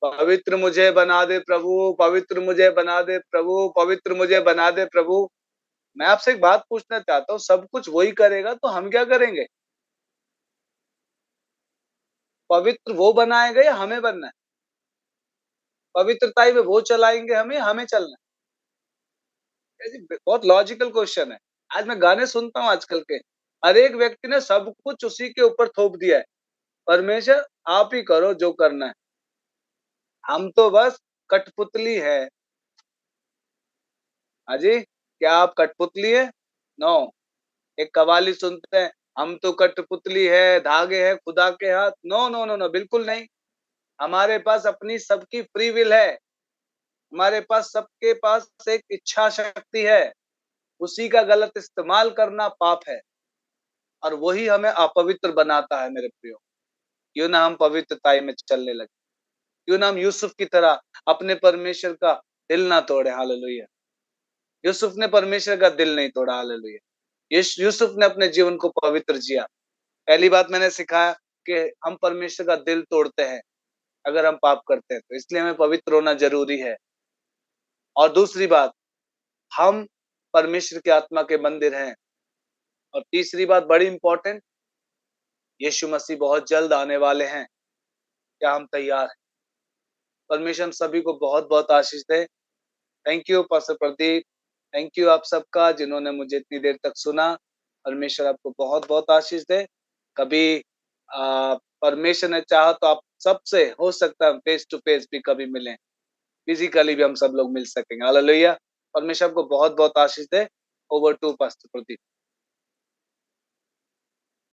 पवित्र मुझे बना दे प्रभु, पवित्र मुझे बना दे प्रभु, पवित्र मुझे बना दे प्रभु। मैं आपसे एक बात पूछना चाहता हूँ, सब कुछ वही करेगा तो हम क्या करेंगे? पवित्र वो बनाएगा या हमें बनना है? पवित्रता में वो चलाएंगे हमें, हमें चलना है? बहुत लॉजिकल क्वेश्चन है। आज मैं गाने सुनता हूँ आजकल के, हर एक व्यक्ति ने सब कुछ उसी के ऊपर थोप दिया है। परमेश्वर आप ही करो जो करना है, हम तो बस कठपुतली है। हाजी, क्या आप कठपुतली है? नो। एक कवाली सुनते हैं, हम तो कठपुतली है, धागे हैं खुदा के हाथ। नो नो नो नो, बिल्कुल नहीं। हमारे पास अपनी सबकी फ्री विल है, हमारे पास सबके पास एक इच्छा शक्ति है। उसी का गलत इस्तेमाल करना पाप है और वही हमें अपवित्र बनाता है। मेरे प्रियो, क्यों ना हम पवित्रताई में चलने लगे, क्यों ना हम यूसुफ की तरह अपने परमेश्वर का दिल ना तोड़े। हालेलुया। यूसुफ ने परमेश्वर का दिल नहीं तोड़ा। हालेलुया। यूसुफ ने अपने जीवन को पवित्र जिया। पहली बात मैंने सिखाया कि हम परमेश्वर का दिल तोड़ते हैं अगर हम पाप करते हैं, तो इसलिए हमें पवित्र होना जरूरी है। और दूसरी बात, हम परमेश्वर की आत्मा के मंदिर हैं। और तीसरी बात बड़ी इंपॉर्टेंट, यीशु मसीह बहुत जल्द आने वाले हैं। क्या हम तैयार हैं? परमेश्वर हम सभी को बहुत बहुत आशीष दे। Thank you pastor Pradeep, thank you आप सबका जिन्होंने मुझे इतनी देर तक सुना। परमेश्वर आपको बहुत बहुत आशीष दे। कभी परमेश्वर ने चाहा तो आप सबसे हो सकता है फेस टू फेस भी कभी मिलें, फिजिकली भी हम सब लोग मिल सकेंगे। हालेलुया। परमेश्वर आपको बहुत बहुत आशीष दे। Over to pastor Pradeep.